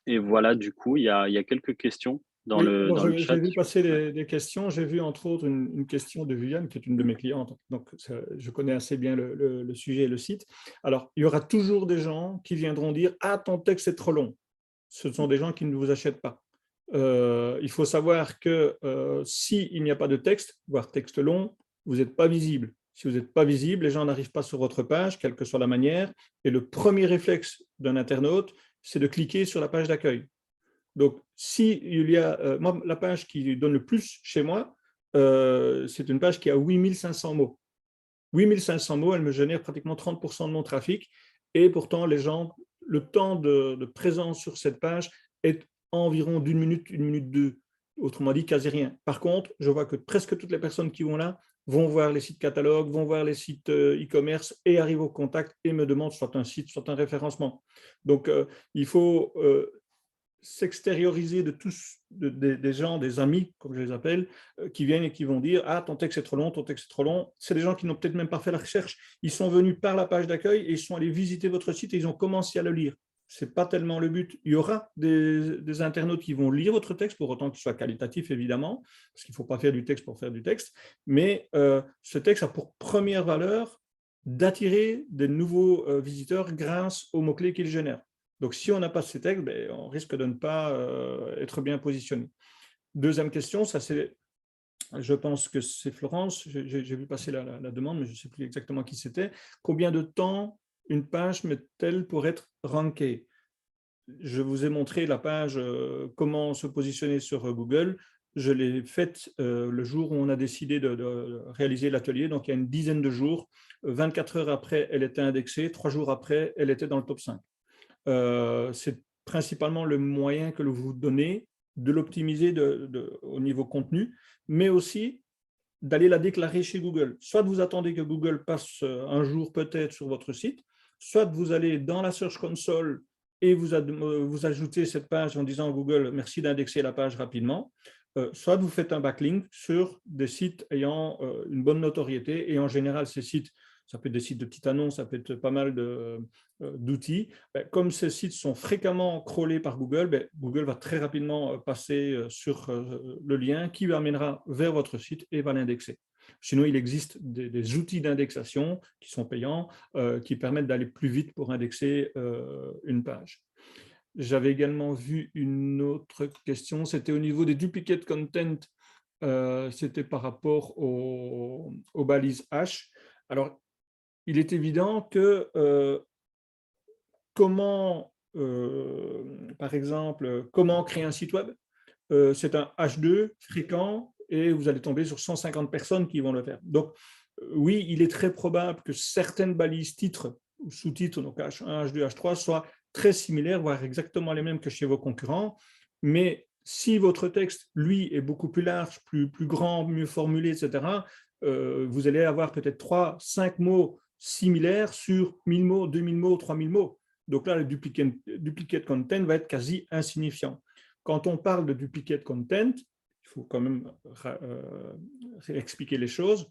et voilà, du coup, il y a quelques questions dans Oui, le, alors dans le j'ai chat. vu passer des questions. J'ai vu entre autres une question de Viviane, qui est une de mes clientes. Donc, je connais assez bien le sujet et le site. Alors, il y aura toujours des gens qui viendront dire « Ah, ton texte est trop long ». Ce sont des gens qui ne vous achètent pas. Il faut savoir que s'il n'y a pas de texte, voire texte long, vous n'êtes pas visible. Si vous n'êtes pas visible, les gens n'arrivent pas sur votre page, quelle que soit la manière. Et le premier réflexe d'un internaute, c'est de cliquer sur la page d'accueil. Donc, si il y a, moi, la page qui donne le plus chez moi, c'est une page qui a 8500 mots. 8500 mots, elle me génère pratiquement 30% de mon trafic. Et pourtant, les gens, le temps de présence sur cette page est environ d'une minute, une minute deux. Autrement dit, quasi rien. Par contre, je vois que presque toutes les personnes qui vont là vont voir les sites catalogues, vont voir les sites e-commerce et arrivent au contact et me demandent soit un site, soit un référencement. Donc, il faut s'extérioriser de tous, des gens, des amis, comme je les appelle, qui viennent et qui vont dire « Ah, ton texte est trop long, ton texte est trop long ». C'est des gens qui n'ont peut-être même pas fait la recherche. Ils sont venus par la page d'accueil et ils sont allés visiter votre site et ils ont commencé à le lire. Ce n'est pas tellement le but. Il y aura des internautes qui vont lire votre texte, pour autant qu'il soit qualitatif, évidemment, parce qu'il ne faut pas faire du texte pour faire du texte. Mais ce texte a pour première valeur d'attirer des nouveaux visiteurs grâce aux mots-clés qu'il génère. Donc, si on n'a pas ces textes, ben, on risque de ne pas être bien positionné. Deuxième question, ça c'est, je pense que c'est Florence, j'ai vu passer la demande, mais je ne sais plus exactement qui c'était. Combien de temps une page met-elle pour être rankée? Je vous ai montré la page comment se positionner sur Google. Je l'ai faite le jour où on a décidé de réaliser l'atelier, donc il y a une dizaine de jours. 24 heures après, elle était indexée. 3 jours après, elle était dans le top 5. C'est principalement le moyen que vous donnez de l'optimiser au niveau contenu, mais aussi d'aller la déclarer chez Google. Soit vous attendez que Google passe un jour peut-être sur votre site, soit vous allez dans la Search Console et vous ajoutez cette page en disant à Google « Merci d'indexer la page rapidement », soit vous faites un backlink sur des sites ayant une bonne notoriété, et en général, ces sites, ça peut être des sites de petites annonces, ça peut être pas mal d'outils. Comme ces sites sont fréquemment crawlés par Google, Google va très rapidement passer sur le lien qui amènera vers votre site et va l'indexer. Sinon, il existe des outils d'indexation qui sont payants, qui permettent d'aller plus vite pour indexer une page. J'avais également vu une autre question, c'était au niveau des duplicate content, c'était par rapport aux balises hash. Alors, il est évident que par exemple, comment créer un site web, c'est un H2 fréquent et vous allez tomber sur 150 personnes qui vont le faire. Donc, oui, il est très probable que certaines balises titres ou sous-titres, donc H1, H2, H3, soient très similaires, voire exactement les mêmes que chez vos concurrents. Mais si votre texte, lui, est beaucoup plus large, plus grand, mieux formulé, etc., vous allez avoir peut-être 3, 5 mots similaires sur 1000 mots, 2000 mots, 3000 mots. Donc là, le duplicate content va être quasi insignifiant. Quand on parle de duplicate content, il faut quand même expliquer les choses,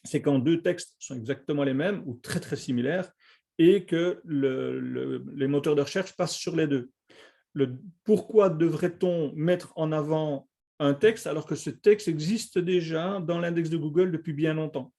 c'est quand deux textes sont exactement les mêmes ou très très similaires et que les moteurs de recherche passent sur les deux. Pourquoi devrait-on mettre en avant un texte alors que ce texte existe déjà dans l'index de Google depuis bien longtemps?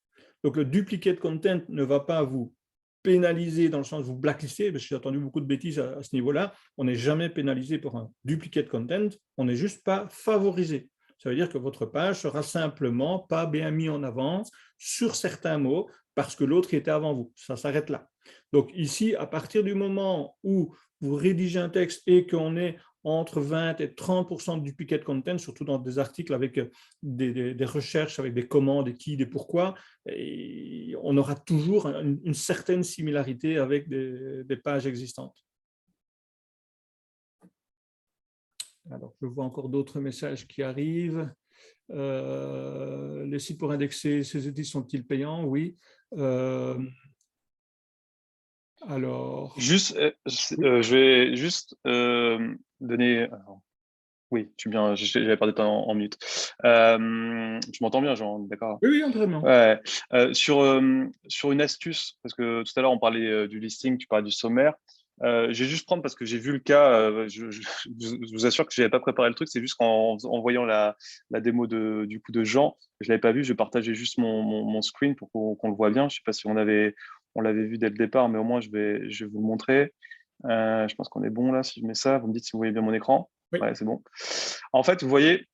Donc le duplicate content ne va pas vous pénaliser dans le sens de vous blacklister, parce que j'ai entendu beaucoup de bêtises à ce niveau-là. On n'est jamais pénalisé pour un duplicate content, on n'est juste pas favorisé. Ça veut dire que votre page sera simplement pas bien mise en avant sur certains mots parce que l'autre était avant vous. Ça s'arrête là. Donc ici, à partir du moment où vous rédigez un texte et qu'on est entre 20 et 30% de duplicate content, surtout dans des articles avec des recherches, avec des commandes, des qui, des pourquoi, et on aura toujours une certaine similarité avec des pages existantes. Alors, je vois encore d'autres messages qui arrivent. Les sites pour indexer ces outils sont-ils payants? Oui. Alors, Juste, oui, je vais juste donner. Oui, tu bien, j'avais pas de temps en mute. Tu m'entends bien, Jean, d'accord? oui, oui, entièrement. Ouais. Sur une astuce, parce que tout à l'heure on parlait du listing, tu parlais du sommaire. Je vais juste prendre parce que j'ai vu le cas. Je vous assure que je n'avais pas préparé le truc. C'est juste qu'en voyant la démo du coup de Jean, je l'avais pas vu. Je partageais juste mon screen pour qu'on le voit bien. Je sais pas si on l'avait vu dès le départ, mais au moins je vais vous le montrer. Je pense qu'on est bon là. Si je mets ça, vous me dites si vous voyez bien mon écran. Oui. Ouais, c'est bon. En fait, vous voyez,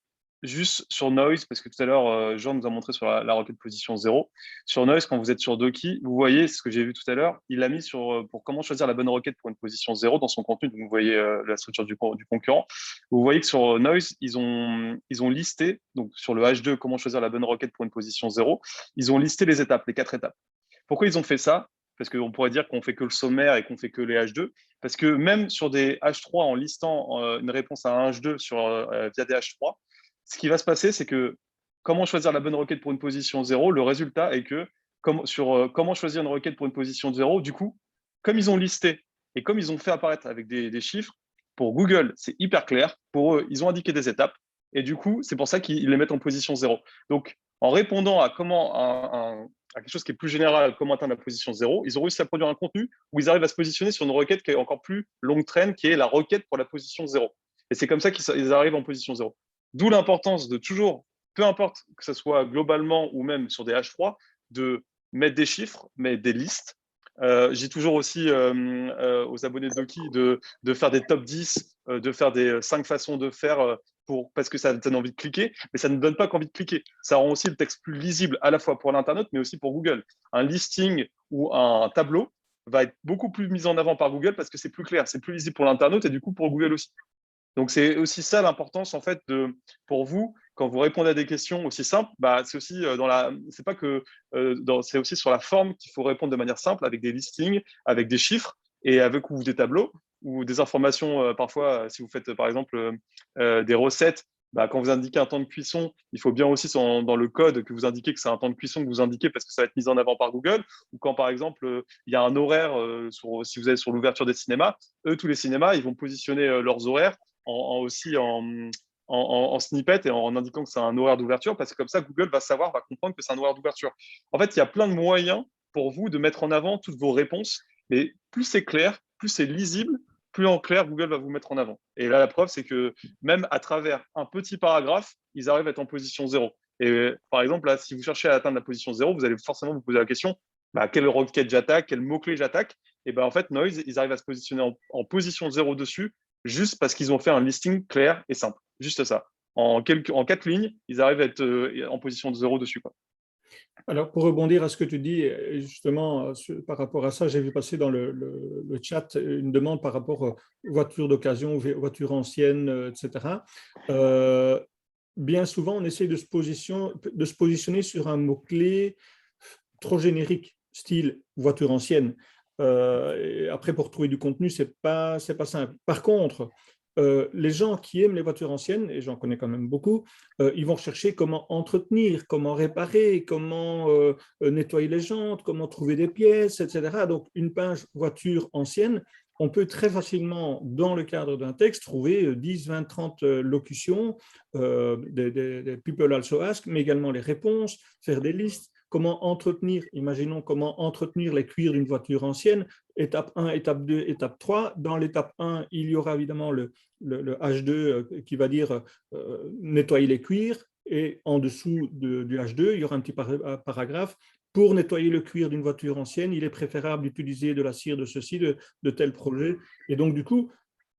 juste sur Noise, parce que tout à l'heure, Jean nous a montré sur la requête position 0. Sur Noise, quand vous êtes sur Doki, vous voyez ce que j'ai vu tout à l'heure, il a mis pour comment choisir la bonne requête pour une position 0 dans son contenu. Donc, vous voyez la structure du concurrent. Vous voyez que sur Noise, ils ont listé, donc sur le H2, comment choisir la bonne requête pour une position 0, ils ont listé les étapes, les 4 étapes. Pourquoi ils ont fait ça? Parce qu'on pourrait dire qu'on fait que le sommaire et qu'on fait que les H2. Parce que même sur des H3, en listant une réponse à un H2 via des H3, ce qui va se passer, c'est que comment choisir la bonne requête pour une position 0, le résultat est que sur comment choisir une requête pour une position 0, du coup, comme ils ont listé et comme ils ont fait apparaître avec des chiffres, pour Google, c'est hyper clair. Pour eux, ils ont indiqué des étapes. Et du coup, c'est pour ça qu'ils les mettent en position 0. Donc, en répondant à à quelque chose qui est plus général, comment atteindre la position 0, ils ont réussi à produire un contenu où ils arrivent à se positionner sur une requête qui est encore plus longue traîne, qui est la requête pour la position 0. Et c'est comme ça qu'ils arrivent en position 0. D'où l'importance de toujours, peu importe que ce soit globalement ou même sur des H3, de mettre des chiffres, mais des listes. J'ai toujours aussi aux abonnés de Doki de faire des top 10, de faire des 5 façons de faire parce que ça donne envie de cliquer, mais ça ne donne pas qu'envie de cliquer. Ça rend aussi le texte plus lisible à la fois pour l'internaute, mais aussi pour Google. Un listing ou un tableau va être beaucoup plus mis en avant par Google parce que c'est plus clair, c'est plus lisible pour l'internaute et du coup pour Google aussi. Donc c'est aussi ça l'importance en fait pour vous quand vous répondez à des questions aussi simples, bah, c'est aussi c'est pas que c'est aussi sur la forme qu'il faut répondre de manière simple avec des listings, avec des chiffres et avec ou des tableaux ou des informations parfois si vous faites par exemple des recettes. Bah, quand vous indiquez un temps de cuisson, il faut bien aussi dans le code que vous indiquez que c'est un temps de cuisson que vous indiquez parce que ça va être mis en avant par Google. Ou quand par exemple il y a un horaire si vous êtes sur l'ouverture des cinémas, eux tous les cinémas ils vont positionner leurs horaires aussi en snippet et en indiquant que c'est un horaire d'ouverture, parce que comme ça, Google va comprendre que c'est un horaire d'ouverture. En fait, il y a plein de moyens pour vous de mettre en avant toutes vos réponses, mais plus c'est clair, plus c'est lisible, plus en clair Google va vous mettre en avant. Et là, la preuve, c'est que même à travers un petit paragraphe, ils arrivent à être en position 0. Et par exemple, là, si vous cherchez à atteindre la position 0, vous allez forcément vous poser la question, bah, quelle requête j'attaque, quel mot-clé j'attaque. Et ben, en fait, Noise, ils arrivent à se positionner en position 0 dessus juste parce qu'ils ont fait un listing clair et simple. Juste ça. En 4 lignes, ils arrivent à être en position de 0 dessus, quoi. Alors, pour rebondir à ce que tu dis, justement, par rapport à ça, j'ai vu passer dans le chat une demande par rapport aux voitures d'occasion, aux voitures anciennes, etc. Bien souvent, on essaie de se positionner sur un mot-clé trop générique, style voiture ancienne. Et après, pour trouver du contenu, c'est pas simple. Par contre, les gens qui aiment les voitures anciennes, et j'en connais quand même beaucoup, ils vont chercher comment entretenir, comment réparer, comment nettoyer les jantes, comment trouver des pièces, etc. Donc, une page voiture ancienne, on peut très facilement, dans le cadre d'un texte, trouver 10, 20, 30 locutions, des people also ask, mais également les réponses, faire des listes. Comment entretenir, imaginons comment entretenir les cuirs d'une voiture ancienne, étape 1, étape 2, étape 3. Dans l'étape 1, il y aura évidemment le H2 qui va dire nettoyer les cuirs, et en dessous du H2, il y aura un petit paragraphe. Pour nettoyer le cuir d'une voiture ancienne, il est préférable d'utiliser de la cire de ceci, de tel projet. Et donc, du coup,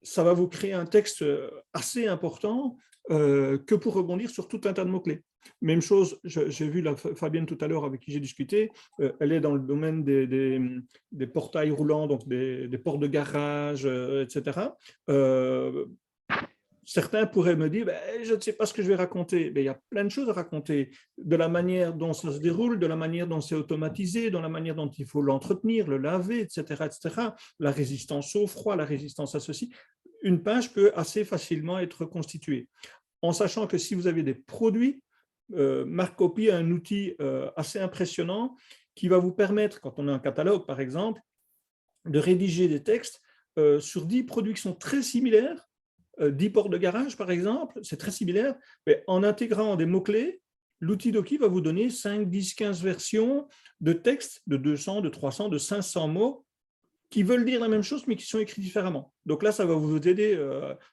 ça va vous créer un texte assez important que pour rebondir sur tout un tas de mots-clés. Même chose, j'ai vu Fabienne tout à l'heure avec qui j'ai discuté, elle est dans le domaine des portails roulants, donc des portes de garage, etc. Certains pourraient me dire, je ne sais pas ce que je vais raconter. Il y a plein de choses à raconter, de la manière dont ça se déroule, de la manière dont c'est automatisé, de la manière dont il faut l'entretenir, le laver, etc., etc. La résistance au froid, la résistance à ceci. Une page peut assez facilement être constituée. En sachant que si vous avez des produits, Marcopy a un outil assez impressionnant qui va vous permettre, quand on a un catalogue par exemple, de rédiger des textes sur 10 produits qui sont très similaires, 10 portes de garage par exemple, c'est très similaire, mais en intégrant des mots-clés, l'outil Doki va vous donner 5, 10, 15 versions de textes de 200, de 300, de 500 mots qui veulent dire la même chose mais qui sont écrits différemment. Donc là, ça va vous aider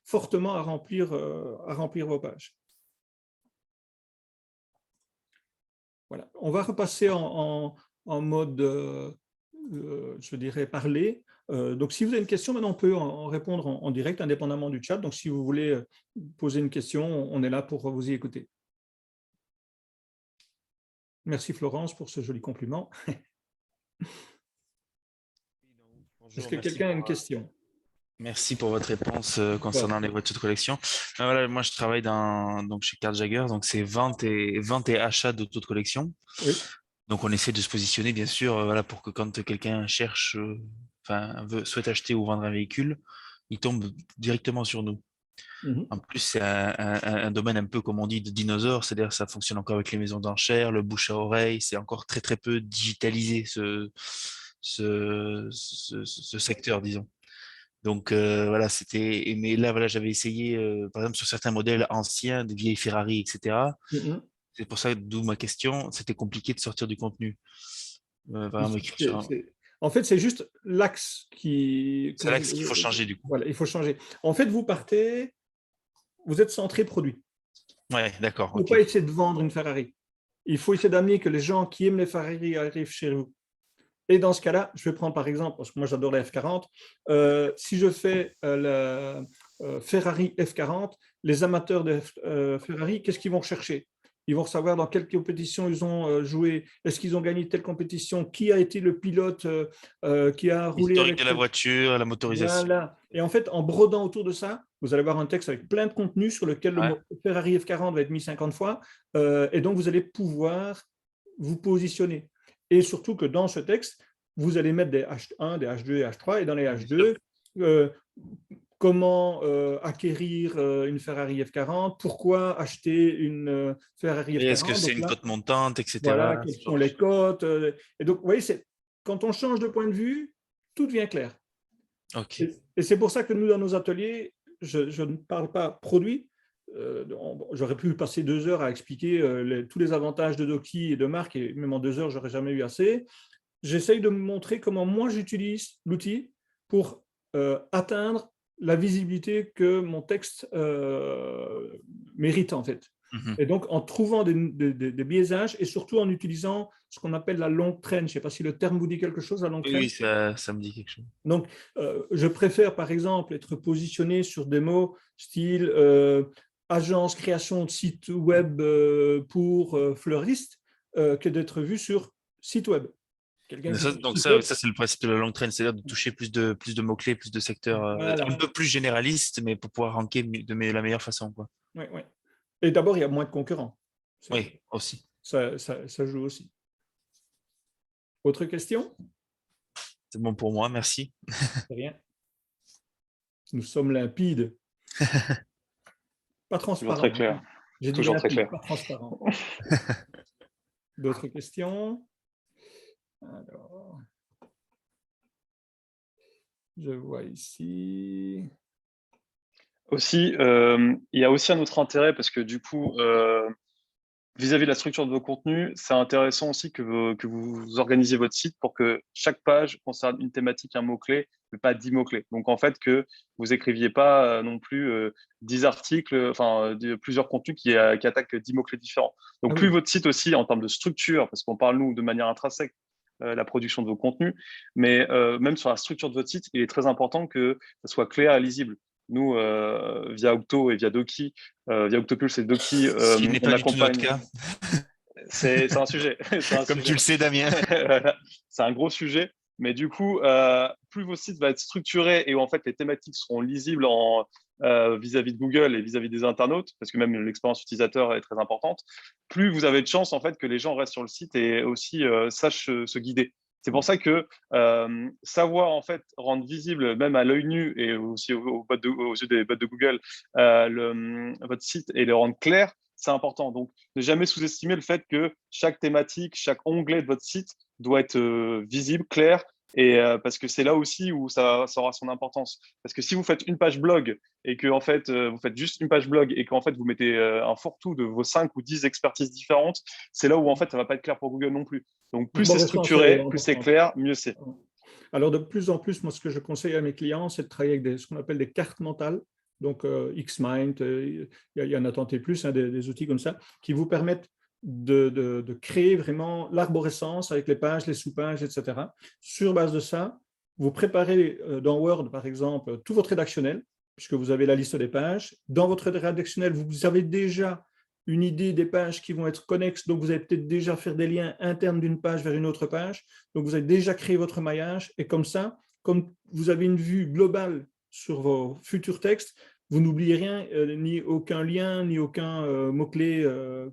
fortement à remplir vos pages. Voilà. On va repasser en mode, je dirais, parler. Donc, si vous avez une question, maintenant, on peut en répondre en direct, indépendamment du chat. Donc, si vous voulez poser une question, on est là pour vous y écouter. Merci Florence pour ce joli compliment. Est-ce que quelqu'un a une question? Merci pour votre réponse concernant les voitures de collection. Voilà, moi, je travaille donc chez Karl Jagger, donc c'est vente et achat d'autos de collection. Oui. Donc, on essaie de se positionner, bien sûr, voilà, pour que quand quelqu'un cherche, souhaite acheter ou vendre un véhicule, il tombe directement sur nous. En plus, c'est un domaine un peu, comme on dit, de dinosaure, c'est-à-dire ça fonctionne encore avec les maisons d'enchères, le bouche à oreille, c'est encore très très peu digitalisé ce secteur, disons. Donc voilà, mais là voilà, j'avais essayé, par exemple sur certains modèles anciens, des vieilles Ferrari, etc. C'est pour ça, d'où ma question, c'était compliqué de sortir du contenu. En fait, c'est juste l'axe qui... C'est l'axe qu'il faut changer du coup. Voilà, il faut changer. En fait, vous êtes centré produit. Ouais, d'accord. Il ne faut pas essayer de vendre une Ferrari. Il faut essayer d'amener que les gens qui aiment les Ferrari arrivent chez vous. Et dans ce cas-là, je vais prendre par exemple, parce que moi j'adore la F40, si je fais la Ferrari F40, les amateurs de Ferrari, qu'est-ce qu'ils vont chercher? Ils vont savoir dans quelle compétition ils ont joué, est-ce qu'ils ont gagné telle compétition, qui a été le pilote qui a roulé l'historique avec de la voiture, la motorisation. Voilà. Et en fait, en brodant autour de ça, vous allez avoir un texte avec plein de contenu sur lequel le mot Ferrari F40 va être mis 50 fois, et donc vous allez pouvoir vous positionner. Et surtout que dans ce texte, vous allez mettre des H1, des H2 et H3, et dans les H2, comment acquérir une Ferrari F40, pourquoi acheter une Ferrari F40. Est-ce que c'est une cote montante, etc. Voilà, quelles sont les cotes. Et donc, vous voyez, quand on change de point de vue, tout devient clair. Okay. Et c'est pour ça que nous, dans nos ateliers, je ne parle pas produit. J'aurais pu passer 2 heures à expliquer tous les avantages de Doki et de Marc, et même en 2 heures, je n'aurais jamais eu assez. J'essaye de me montrer comment moi, j'utilise l'outil pour atteindre la visibilité que mon texte mérite, en fait. Et donc, en trouvant des biaisages et surtout en utilisant ce qu'on appelle la longue traîne. Je ne sais pas si le terme vous dit quelque chose, la longue traîne. Oui, ça me dit quelque chose. Donc, je préfère, par exemple, être positionné sur des mots style agence, création de site web pour fleuriste que d'être vu sur site web. Donc ça, c'est le principe de la longue traîne, c'est-à-dire de toucher plus de mots-clés, plus de secteurs un peu plus généralistes, mais pour pouvoir ranker de la meilleure façon, quoi. Oui, oui. Et d'abord, il y a moins de concurrents. Oui, aussi. Ça joue aussi. Autre question? C'est bon pour moi, merci. Rien. Nous sommes limpides. Pas transparent. Toujours très clair. J'ai dit limpide, très clair. Pas transparent. D'autres questions? Alors, je vois ici. Aussi, il y a aussi un autre intérêt parce que du coup, vis-à-vis de la structure de vos contenus, c'est intéressant aussi que vous organisiez votre site pour que chaque page concerne une thématique, un mot-clé, mais pas 10 mots-clés. Donc, en fait, que vous écriviez pas non plus 10 articles, plusieurs contenus qui attaquent 10 mots-clés différents. Donc, plus votre site aussi, en termes de structure, parce qu'on parle, nous, de manière intrinsèque, la production de vos contenus, mais même sur la structure de votre site, il est très important que ça soit clair et lisible. Nous, via Octo et via Doki, via Octopulse et Doki, on accompagne. C'est un sujet. Comme tu le sais, Damien. C'est un gros sujet. Mais du coup, plus vos sites vont être structurés et où en fait les thématiques seront lisibles vis-à-vis de Google et vis-à-vis des internautes, parce que même l'expérience utilisateur est très importante, plus vous avez de chance en fait que les gens restent sur le site et aussi sachent se guider. C'est pour ça que savoir en fait rendre visible, même à l'œil nu et aussi aux yeux des bots de Google, votre site et le rendre clair, c'est important. Donc, ne jamais sous-estimer le fait que chaque thématique, chaque onglet de votre site doit être visible, clair, Et parce que c'est là aussi où ça aura son importance. Parce que si vous faites une page blog et que en fait, vous faites juste une page blog et qu'en fait, vous mettez un fourre-tout de vos 5 ou 10 expertises différentes, c'est là où en fait, ça ne va pas être clair pour Google non plus. Donc, plus c'est L'arborescence est structuré, plus c'est importante. clair, mieux c'est. Alors, de plus en plus, moi, ce que je conseille à mes clients, c'est de travailler avec ce qu'on appelle des cartes mentales. Donc, Xmind, il y en a tant et plus, hein, des outils comme ça, qui vous permettent de créer vraiment l'arborescence avec les pages, les sous-pages, etc. Sur base de ça, vous préparez dans Word, par exemple, tout votre rédactionnel, puisque vous avez la liste des pages. Dans votre rédactionnel, vous avez déjà une idée des pages qui vont être connexes, donc vous allez peut-être déjà faire des liens internes d'une page vers une autre page, donc vous avez déjà créé votre maillage, et comme ça, comme vous avez une vue globale sur vos futurs textes, vous n'oubliez rien, ni aucun lien, ni aucun mot-clé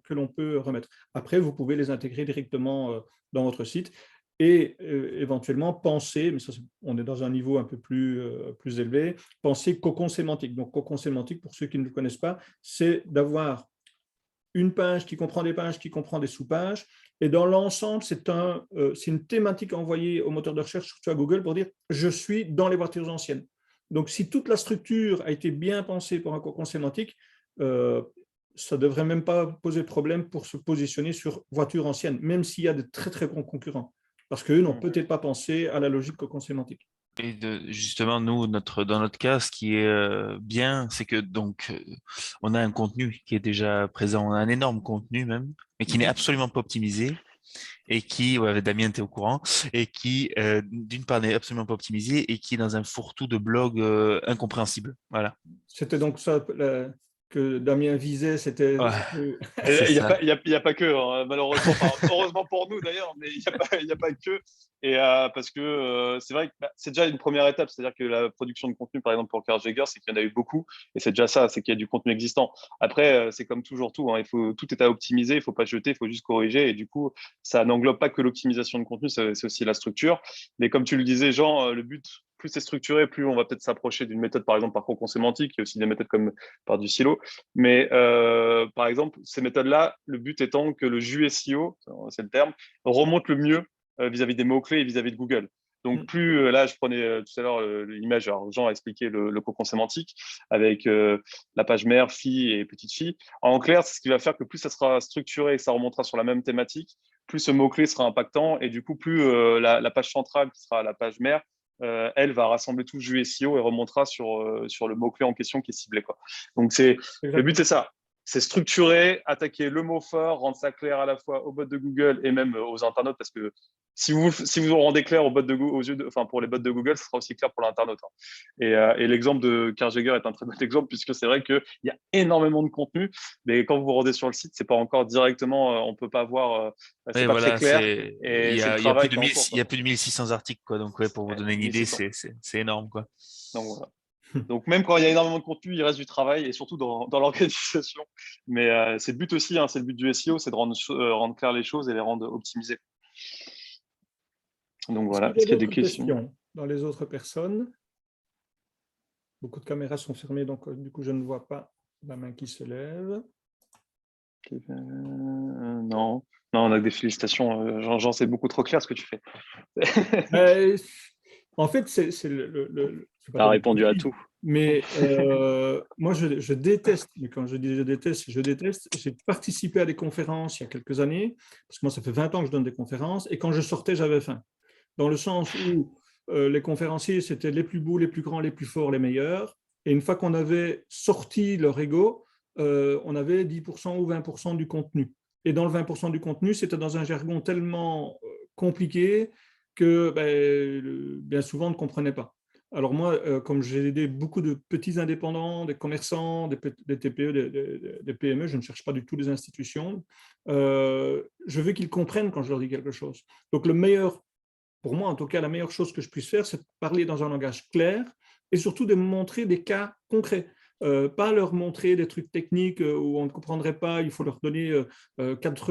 que l'on peut remettre. Après, vous pouvez les intégrer directement dans votre site et éventuellement penser, mais ça, on est dans un niveau un peu plus élevé, penser cocon sémantique. Donc, cocon sémantique, pour ceux qui ne le connaissent pas, c'est d'avoir une page qui comprend des pages, qui comprend des sous-pages, et dans l'ensemble, c'est une thématique envoyée au moteur de recherche, surtout à Google, pour dire « je suis dans les voitures anciennes ». Donc, si toute la structure a été bien pensée pour un cocon sémantique, ça ne devrait même pas poser de problème pour se positionner sur voitures anciennes, même s'il y a de très, très bons concurrents, parce qu'eux n'ont peut-être pas pensé à la logique cocon sémantique. Et justement, nous, dans notre cas, ce qui est bien, c'est que donc on a un contenu qui est déjà présent, on a un énorme contenu même, mais qui n'est absolument pas optimisé et qui, ouais, Damien, tu es au courant, et qui, d'une part, n'est absolument pas optimisé et qui est dans un fourre-tout de blogs incompréhensible. Voilà. C'était donc ça que Damien visait, c'était… Ouais, Il c'est n'y a, ça. y a pas que, hein, malheureusement, enfin, heureusement pour nous d'ailleurs, mais il n'y a pas que. Et parce que c'est vrai que c'est déjà une première étape, c'est-à-dire que la production de contenu, par exemple pour Karl Jaeger, c'est qu'il y en a eu beaucoup, et c'est déjà ça, c'est qu'il y a du contenu existant. Après, c'est comme toujours tout, hein, tout est à optimiser, il ne faut pas jeter, il faut juste corriger, et du coup, ça n'englobe pas que l'optimisation de contenu, c'est aussi la structure. Mais comme tu le disais, Jean, le but, plus c'est structuré, plus on va peut-être s'approcher d'une méthode, par exemple, par cocon sémantique, il y a aussi des méthodes comme par du silo. Mais par exemple, ces méthodes-là, le but étant que le jus SEO, c'est le terme, remonte le mieux vis-à-vis des mots-clés et vis-à-vis de Google. Donc, plus là, je prenais tout à l'heure l'image, alors Jean a expliqué le cocon sémantique avec la page mère, fille et petite fille. En clair, c'est ce qui va faire que plus ça sera structuré et que ça remontera sur la même thématique, plus ce mot-clé sera impactant et du coup, plus la page centrale qui sera la page mère, elle va rassembler tout le jus SEO et remontera sur le mot-clé en question qui est ciblé, quoi. Donc, le but, c'est ça. C'est structurer, attaquer le mot fort, rendre ça clair à la fois aux bots de Google et même aux internautes, parce que si vous rendez clair aux bots de Google, pour les bots de Google, ce sera aussi clair pour l'internaute, hein. Et l'exemple de Karl Jaeger est un très bon exemple, puisque c'est vrai qu'il y a énormément de contenu, mais quand vous vous rendez sur le site, c'est pas encore directement, on peut pas voir, c'est Et pas très voilà, clair, il et y c'est le a, il y a plus travail de qui est en 1000, cours, il y quoi. a plus de 1600 articles, quoi. Donc, ouais, pour vous donner une idée, 1600. c'est énorme, quoi. Donc, voilà. Donc, même quand il y a énormément de contenu, il reste du travail et surtout dans l'organisation. Mais c'est le but aussi, hein, c'est le but du SEO, c'est de rendre clair les choses et les rendre optimisées. Donc Est-ce voilà, qu'il y a est-ce qu'il y a des d'autres questions? questions dans les autres personnes? Beaucoup de caméras sont fermées, donc du coup, je ne vois pas la main qui se lève. Non, on a que des félicitations. Jean, c'est beaucoup trop clair ce que tu fais. En fait, c'est Tu as répondu à tout. mais moi, je déteste, mais quand je dis je déteste, j'ai participé à des conférences il y a quelques années, parce que moi, ça fait 20 ans que je donne des conférences, et quand je sortais, j'avais faim. Dans le sens où les conférenciers, c'était les plus beaux, les plus grands, les plus forts, les meilleurs, et une fois qu'on avait sorti leur ego, on avait 10% ou 20% du contenu. Et dans le 20% du contenu, c'était dans un jargon tellement compliqué que bien souvent, on ne comprenait pas. Alors moi, comme j'ai aidé beaucoup de petits indépendants, des commerçants, des TPE, des PME, je ne cherche pas du tout les institutions, je veux qu'ils comprennent quand je leur dis quelque chose. Donc le meilleur, pour moi en tout cas, la meilleure chose que je puisse faire, c'est de parler dans un langage clair et surtout de montrer des cas concrets. Pas leur montrer des trucs techniques où on ne comprendrait pas, il faut leur donner 4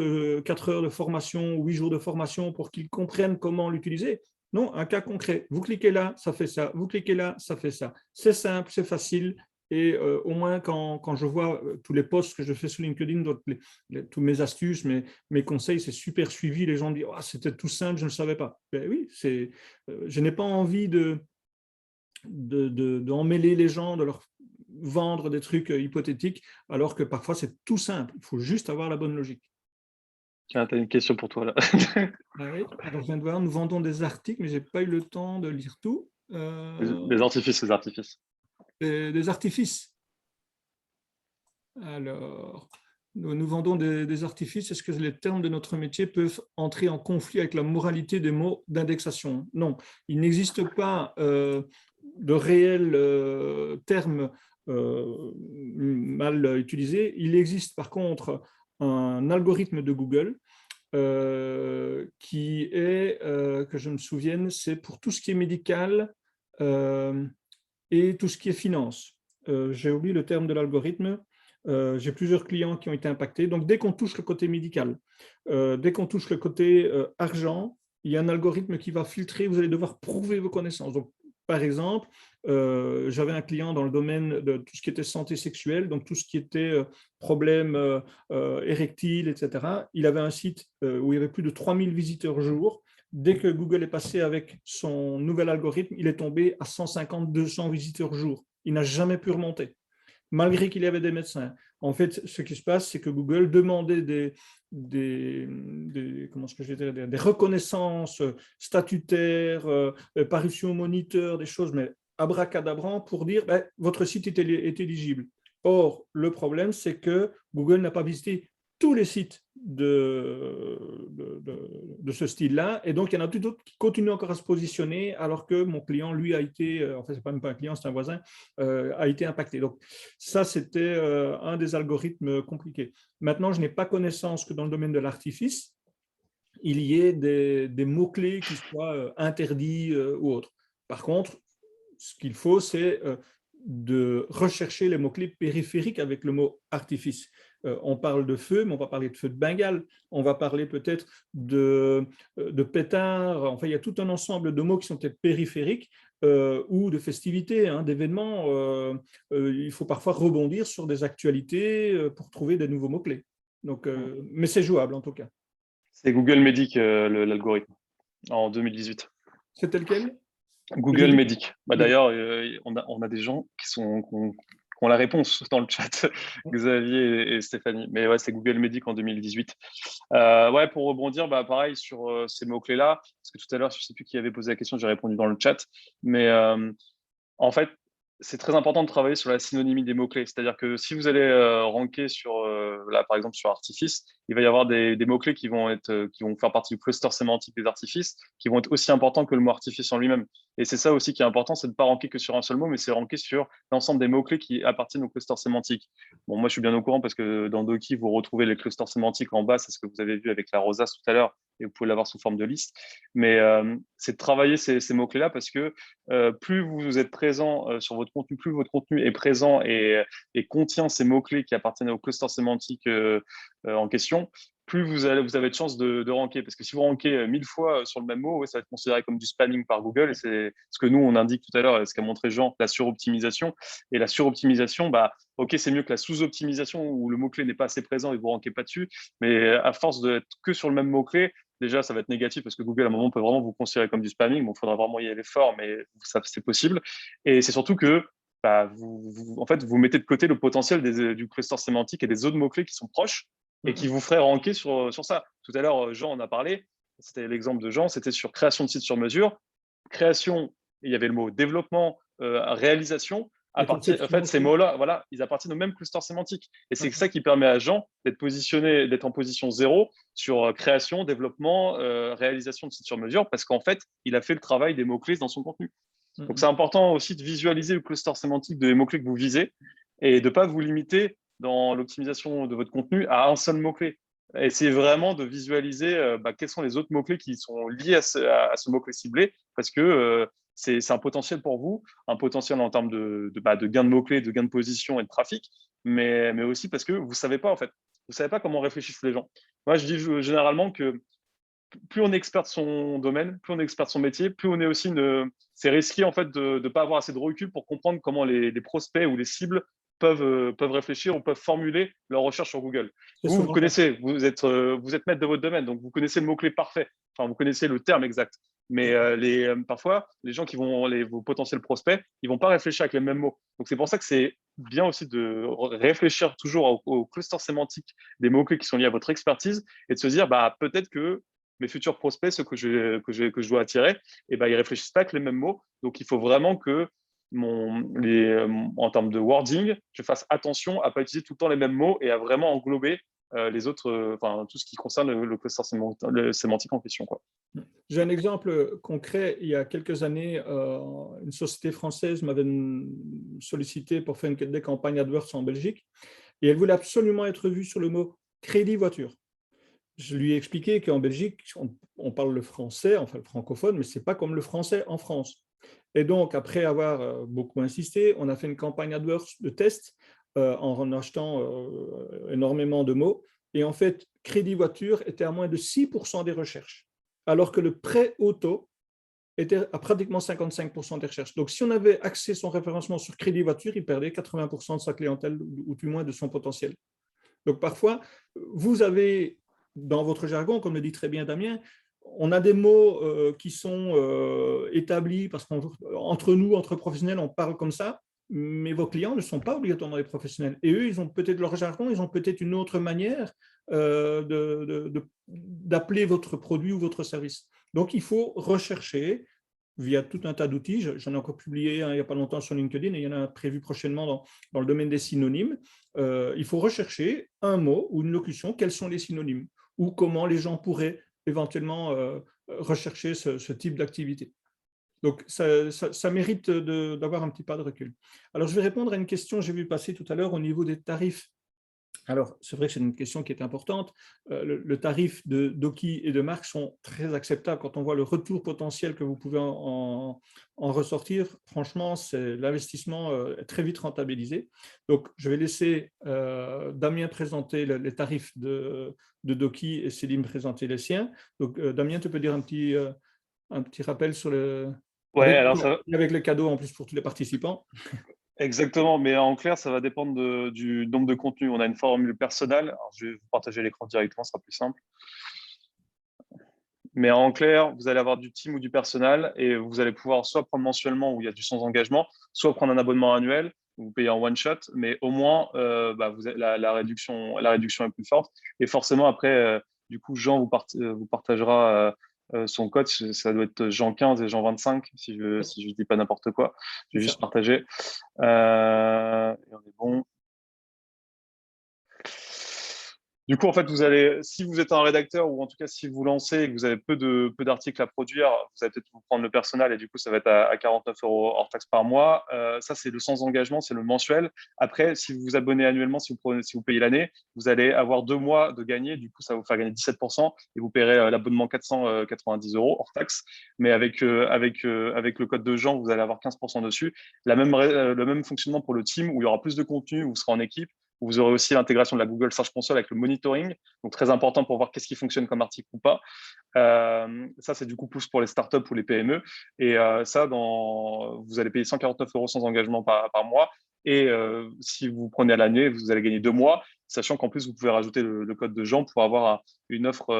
heures de formation, 8 jours de formation pour qu'ils comprennent comment l'utiliser. Non, un cas concret. Vous cliquez là, ça fait ça. Vous cliquez là, ça fait ça. C'est simple, c'est facile. Et au moins, quand je vois tous les posts que je fais sur LinkedIn, donc tous mes astuces, mes conseils, c'est super suivi. Les gens disent oh, c'était tout simple, je ne le savais pas. Ben oui, je n'ai pas envie d'emmêler les gens, de leur vendre des trucs hypothétiques, alors que parfois c'est tout simple. Il faut juste avoir la bonne logique. Tiens, tu as une question pour toi là. Ah oui. Alors, je viens de voir, nous vendons des articles, mais je n'ai pas eu le temps de lire tout. Les artifices, les artifices. Des artifices. Alors, nous vendons des artifices. Est-ce que les termes de notre métier peuvent entrer en conflit avec la moralité des mots d'indexation? Non, il n'existe pas de réels termes mal utilisés. Il existe par contre un algorithme de Google qui est, que je me souvienne, c'est pour tout ce qui est médical et tout ce qui est finance. J'ai oublié le terme de l'algorithme. J'ai plusieurs clients qui ont été impactés. Donc, dès qu'on touche le côté médical, dès qu'on touche le côté argent, il y a un algorithme qui va filtrer, vous allez devoir prouver vos connaissances. Donc, par exemple, j'avais un client dans le domaine de tout ce qui était santé sexuelle, donc tout ce qui était problèmes érectiles, etc. Il avait un site où il y avait plus de 3000 visiteurs jour. Dès que Google est passé avec son nouvel algorithme, il est tombé à 150-200 visiteurs jour. Il n'a jamais pu remonter, malgré qu'il y avait des médecins. En fait, ce qui se passe, c'est que Google demandait des reconnaissances statutaires, parution au moniteur, des choses, mais abracadabrant pour dire votre site est éligible. Or, le problème, c'est que Google n'a pas visité tous les sites de ce style-là, et donc il y en a d'autres qui continuent encore à se positionner, alors que mon client, lui, a été, en fait, c'est pas même pas un client, c'est un voisin, a été impacté. Donc ça, c'était un des algorithmes compliqués. Maintenant, je n'ai pas connaissance que dans le domaine de l'artifice, il y ait des mots-clés qui soient interdits ou autres. Par contre, ce qu'il faut, c'est de rechercher les mots-clés périphériques avec le mot artifice. On parle de feu, mais on va parler de feu de Bengale, on va parler peut-être de pétard, enfin il y a tout un ensemble de mots qui sont peut-être périphériques ou de festivités, hein, d'événements. Il faut parfois rebondir sur des actualités pour trouver des nouveaux mots-clés. Donc, mais c'est jouable en tout cas. C'est Google Medic, l'algorithme, en 2018. C'était lequel? Google Medic. Bah, d'ailleurs, on a des gens qui ont la réponse dans le chat, Xavier et Stéphanie. Mais ouais, c'est Google Medic en 2018. Ouais, pour rebondir, bah, pareil sur ces mots-clés-là, parce que tout à l'heure, je ne sais plus qui avait posé la question, j'ai répondu dans le chat. Mais en fait, c'est très important de travailler sur la synonymie des mots-clés. C'est-à-dire que si vous allez ranker sur, là, par exemple, sur artifice, il va y avoir des mots-clés qui vont faire partie du cluster sémantique des artifices, qui vont être aussi importants que le mot artifice en lui-même. Et c'est ça aussi qui est important, c'est de ne pas ranker que sur un seul mot, mais c'est ranker sur l'ensemble des mots-clés qui appartiennent au cluster sémantique. Bon, moi, je suis bien au courant parce que dans Doki, vous retrouvez les clusters sémantiques en bas, c'est ce que vous avez vu avec la rosace tout à l'heure, et vous pouvez l'avoir sous forme de liste. Mais c'est de travailler ces mots-clés-là parce que plus vous êtes présent sur votre contenu, plus votre contenu est présent et contient ces mots-clés qui appartiennent au cluster sémantique en question, plus vous avez de chances de ranker. Parce que si vous rankez 1000 fois sur le même mot, ouais, ça va être considéré comme du spamming par Google. Et c'est ce que nous, on indique tout à l'heure, ce qu'a montré Jean, la suroptimisation. Et la suroptimisation, bah, OK, c'est mieux que la sous-optimisation où le mot-clé n'est pas assez présent et vous ne rankez pas dessus. Mais à force d'être que sur le même mot-clé, déjà, ça va être négatif parce que Google, à un moment, peut vraiment vous considérer comme du spamming. Bon, il faudra vraiment y aller fort, mais ça, c'est possible. Et c'est surtout que bah, en fait, vous mettez de côté le potentiel du cluster sémantique et des autres mots-clés qui sont proches et qui vous feraient ranker sur ça. Tout à l'heure, Jean en a parlé. C'était l'exemple de Jean. C'était sur création de site sur mesure. Création, il y avait le mot développement, réalisation. En fait, ces mots-là, voilà, ils appartiennent au même cluster sémantique. Et c'est ça qui permet à Jean d'être positionné, d'être en position 0 sur création, développement, réalisation de site sur mesure, parce qu'en fait, il a fait le travail des mots-clés dans son contenu. Donc, c'est important aussi de visualiser le cluster sémantique des mots-clés que vous visez et de ne pas vous limiter dans l'optimisation de votre contenu à un seul mot-clé. Essayez vraiment de visualiser quels sont les autres mots-clés qui sont liés à ce mot-clé ciblé, parce que c'est un potentiel pour vous, un potentiel en termes de gain de mots-clés, de gain de position et de trafic, mais aussi parce que vous ne savez pas, en fait. Vous ne savez pas comment réfléchissent les gens. Moi, je dis généralement que plus on est expert de son domaine, plus on est expert de son métier, plus on est aussi c'est risqué en fait de ne pas avoir assez de recul pour comprendre comment les prospects ou les cibles peuvent réfléchir ou peuvent formuler leur recherche sur Google. Vous connaissez, vous êtes maître de votre domaine, donc vous connaissez le mot-clé parfait, enfin vous connaissez le terme exact. Mais parfois, les gens vos potentiels prospects, ils vont pas réfléchir avec les mêmes mots. Donc c'est pour ça que c'est bien aussi de réfléchir toujours au cluster sémantique des mots-clés qui sont liés à votre expertise et de se dire, peut-être que mes futurs prospects, ceux que je dois attirer, ils réfléchissent pas avec les mêmes mots. Donc il faut vraiment que en termes de wording, je fasse attention à pas utiliser tout le temps les mêmes mots et à vraiment englober les autres, tout ce qui concerne le cluster sémantique en question, quoi. J'ai un exemple concret. Il y a quelques années, une société française m'avait sollicité pour faire des campagnes AdWords en Belgique et elle voulait absolument être vue sur le mot crédit voiture. Je lui ai expliqué qu'en Belgique, on parle le français, enfin le francophone, mais ce n'est pas comme le français en France. Et donc, après avoir beaucoup insisté, on a fait une campagne AdWords de test en achetant énormément de mots. Et en fait, crédit voiture était à moins de 6% des recherches, alors que le prêt auto était à pratiquement 55% des recherches. Donc, si on avait axé son référencement sur crédit voiture, il perdait 80% de sa clientèle, ou du moins de son potentiel. Donc, parfois, vous avez, dans votre jargon, comme le dit très bien Damien, on a des mots qui sont établis parce qu'entre nous, entre professionnels, on parle comme ça, mais vos clients ne sont pas obligatoirement des professionnels. Et eux, ils ont peut-être leur jargon, ils ont peut-être une autre manière d'appeler votre produit ou votre service. Donc, il faut rechercher via tout un tas d'outils. J'en ai encore publié il n'y a pas longtemps sur LinkedIn et il y en a prévu prochainement dans le domaine des synonymes. Il faut rechercher un mot ou une locution, quels sont les synonymes ou comment les gens pourraient éventuellement rechercher ce type d'activité. Donc, ça mérite d'avoir un petit pas de recul. Alors, je vais répondre à une question que j'ai vu passer tout à l'heure au niveau des tarifs. Alors, c'est vrai que c'est une question qui est importante. Le tarif de Doki et de Marc sont très acceptables quand on voit le retour potentiel que vous pouvez en ressortir. Franchement, c'est l'investissement très vite rentabilisé. Donc, je vais laisser Damien présenter les tarifs de Doki et Céline présenter les siens. Donc, Damien, tu peux dire un petit rappel sur le… Ouais, avec les cadeaux en plus pour tous les participants. Exactement, mais en clair, ça va dépendre du nombre de contenus. On a une formule personnelle. Alors, je vais vous partager l'écran directement, ce sera plus simple. Mais en clair, vous allez avoir du team ou du personnel et vous allez pouvoir soit prendre mensuellement où il y a du sans engagement, soit prendre un abonnement annuel, vous payez en one shot, mais au moins la réduction est plus forte. Et forcément, après, du coup, Jean vous partagera son code. Ça doit être Jean 15 et Jean 25, si je dis pas n'importe quoi. Je vais juste partager. Et on est bon. Du coup, en fait, si vous êtes un rédacteur ou en tout cas si vous lancez et que vous avez peu d'articles à produire, vous allez peut-être vous prendre le personnel et du coup, ça va être à 49 € hors taxe par mois. Ça, c'est le sans engagement, c'est le mensuel. Après, si vous vous abonnez annuellement, si vous payez l'année, vous allez avoir 2 mois de gagner. Du coup, ça va vous faire gagner 17% et vous paierez l'abonnement 490 € hors taxe. Mais avec le code de Jean, vous allez avoir 15% dessus. Le même fonctionnement pour le team où il y aura plus de contenu, où vous serez en équipe. Vous aurez aussi l'intégration de la Google Search Console avec le monitoring, donc très important pour voir qu'est-ce qui fonctionne comme article ou pas. Ça, c'est du coup plus pour les startups ou les PME. Et vous allez payer 149 € sans engagement par mois. Et si vous prenez à l'année, vous allez gagner 2 mois, sachant qu'en plus, vous pouvez rajouter le code de Jean pour avoir une offre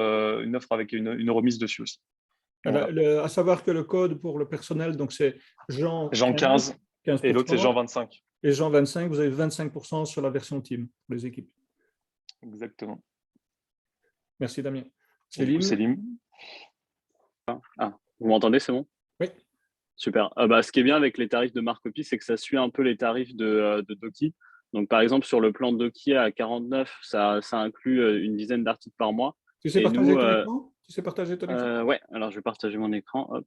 avec une remise dessus aussi. Voilà. À savoir que le code pour le personnel, donc c'est Jean 15 et l'autre, c'est Jean 25. Et Jean 25, vous avez 25% sur la version team pour les équipes. Exactement. Merci Damien. Célim. Vous m'entendez, c'est bon? Oui. Super. Ce qui est bien avec les tarifs de Marcopy, c'est que ça suit un peu les tarifs de Doki. Donc, par exemple, sur le plan de Doki à 49, ça inclut une dizaine d'articles par mois. Tu sais partager ton écran? Tu sais partager ton écran? Ouais, alors je vais partager mon écran. Hop.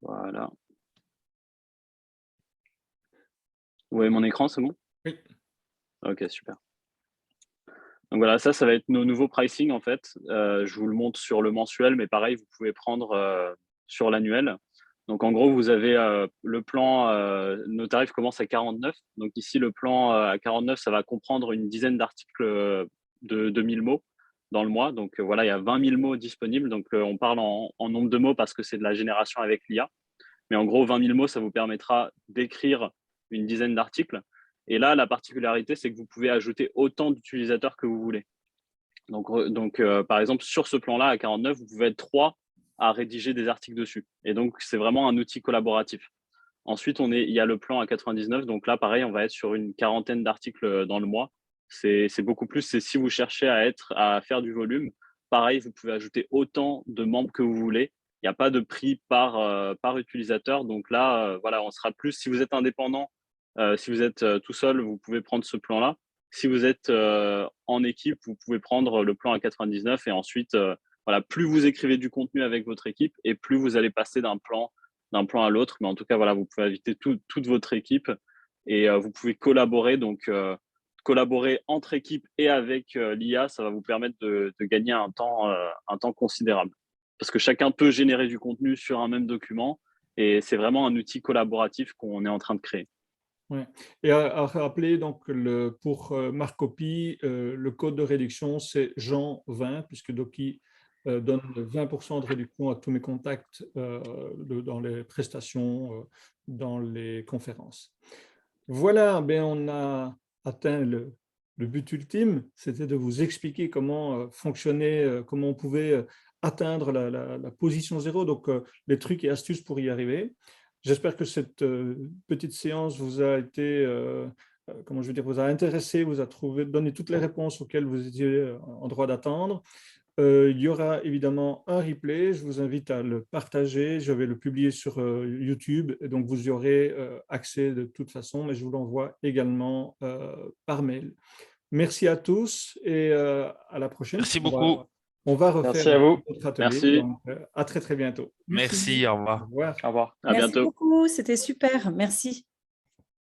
Voilà. Vous voyez mon écran, c'est bon? Oui. Ok, super. Donc voilà, ça va être nos nouveaux pricing en fait. Je vous le montre sur le mensuel, mais pareil, vous pouvez prendre sur l'annuel. Donc, en gros, vous avez le plan, nos tarifs commencent à 49. Donc, ici, le plan à 49, ça va comprendre une dizaine d'articles de 1000 mots dans le mois. Donc, voilà, il y a 20 000 mots disponibles. Donc, on parle en nombre de mots parce que c'est de la génération avec l'IA. Mais en gros, 20 000 mots, ça vous permettra d'écrire une dizaine d'articles. Et là, la particularité, c'est que vous pouvez ajouter autant d'utilisateurs que vous voulez. Donc par exemple, sur ce plan-là, à 49, vous pouvez être 3 à rédiger des articles dessus. Et donc, c'est vraiment un outil collaboratif. Ensuite, il y a le plan à 99. Donc là, pareil, on va être sur une quarantaine d'articles dans le mois. C'est beaucoup plus. C'est si vous cherchez à faire du volume, pareil, vous pouvez ajouter autant de membres que vous voulez. Il n'y a pas de prix par utilisateur. Donc là, voilà, on sera plus. Si vous êtes indépendant, si vous êtes tout seul, vous pouvez prendre ce plan-là. Si vous êtes en équipe, vous pouvez prendre le plan à 99 et ensuite, voilà, plus vous écrivez du contenu avec votre équipe et plus vous allez passer d'un plan à l'autre. Mais en tout cas, voilà, vous pouvez inviter toute votre équipe et vous pouvez collaborer. Donc, collaborer entre équipes et avec l'IA, ça va vous permettre de gagner un temps considérable. Parce que chacun peut générer du contenu sur un même document et c'est vraiment un outil collaboratif qu'on est en train de créer. Ouais. Et à rappeler, donc, pour Marcopy, le code de réduction, c'est Jean 20, puisque Doki donne 20% de réduction à tous mes contacts dans les prestations, dans les conférences. Voilà, ben on a atteint le but ultime, c'était de vous expliquer comment fonctionnait, comment on pouvait atteindre la position 0, donc les trucs et astuces pour y arriver. J'espère que cette petite séance vous a été, comment je veux dire, vous a intéressé, vous a donné toutes les réponses auxquelles vous étiez en droit d'attendre. Il y aura évidemment un replay, je vous invite à le partager, je vais le publier sur YouTube, et donc vous y aurez accès de toute façon, mais je vous l'envoie également par mail. Merci à tous et à la prochaine. Merci beaucoup. On va refaire Merci à vous. notre atelier. Merci. Donc, à très très bientôt. Merci, au revoir. Au revoir. Au revoir. À Merci bientôt. beaucoup, c'était super. Merci.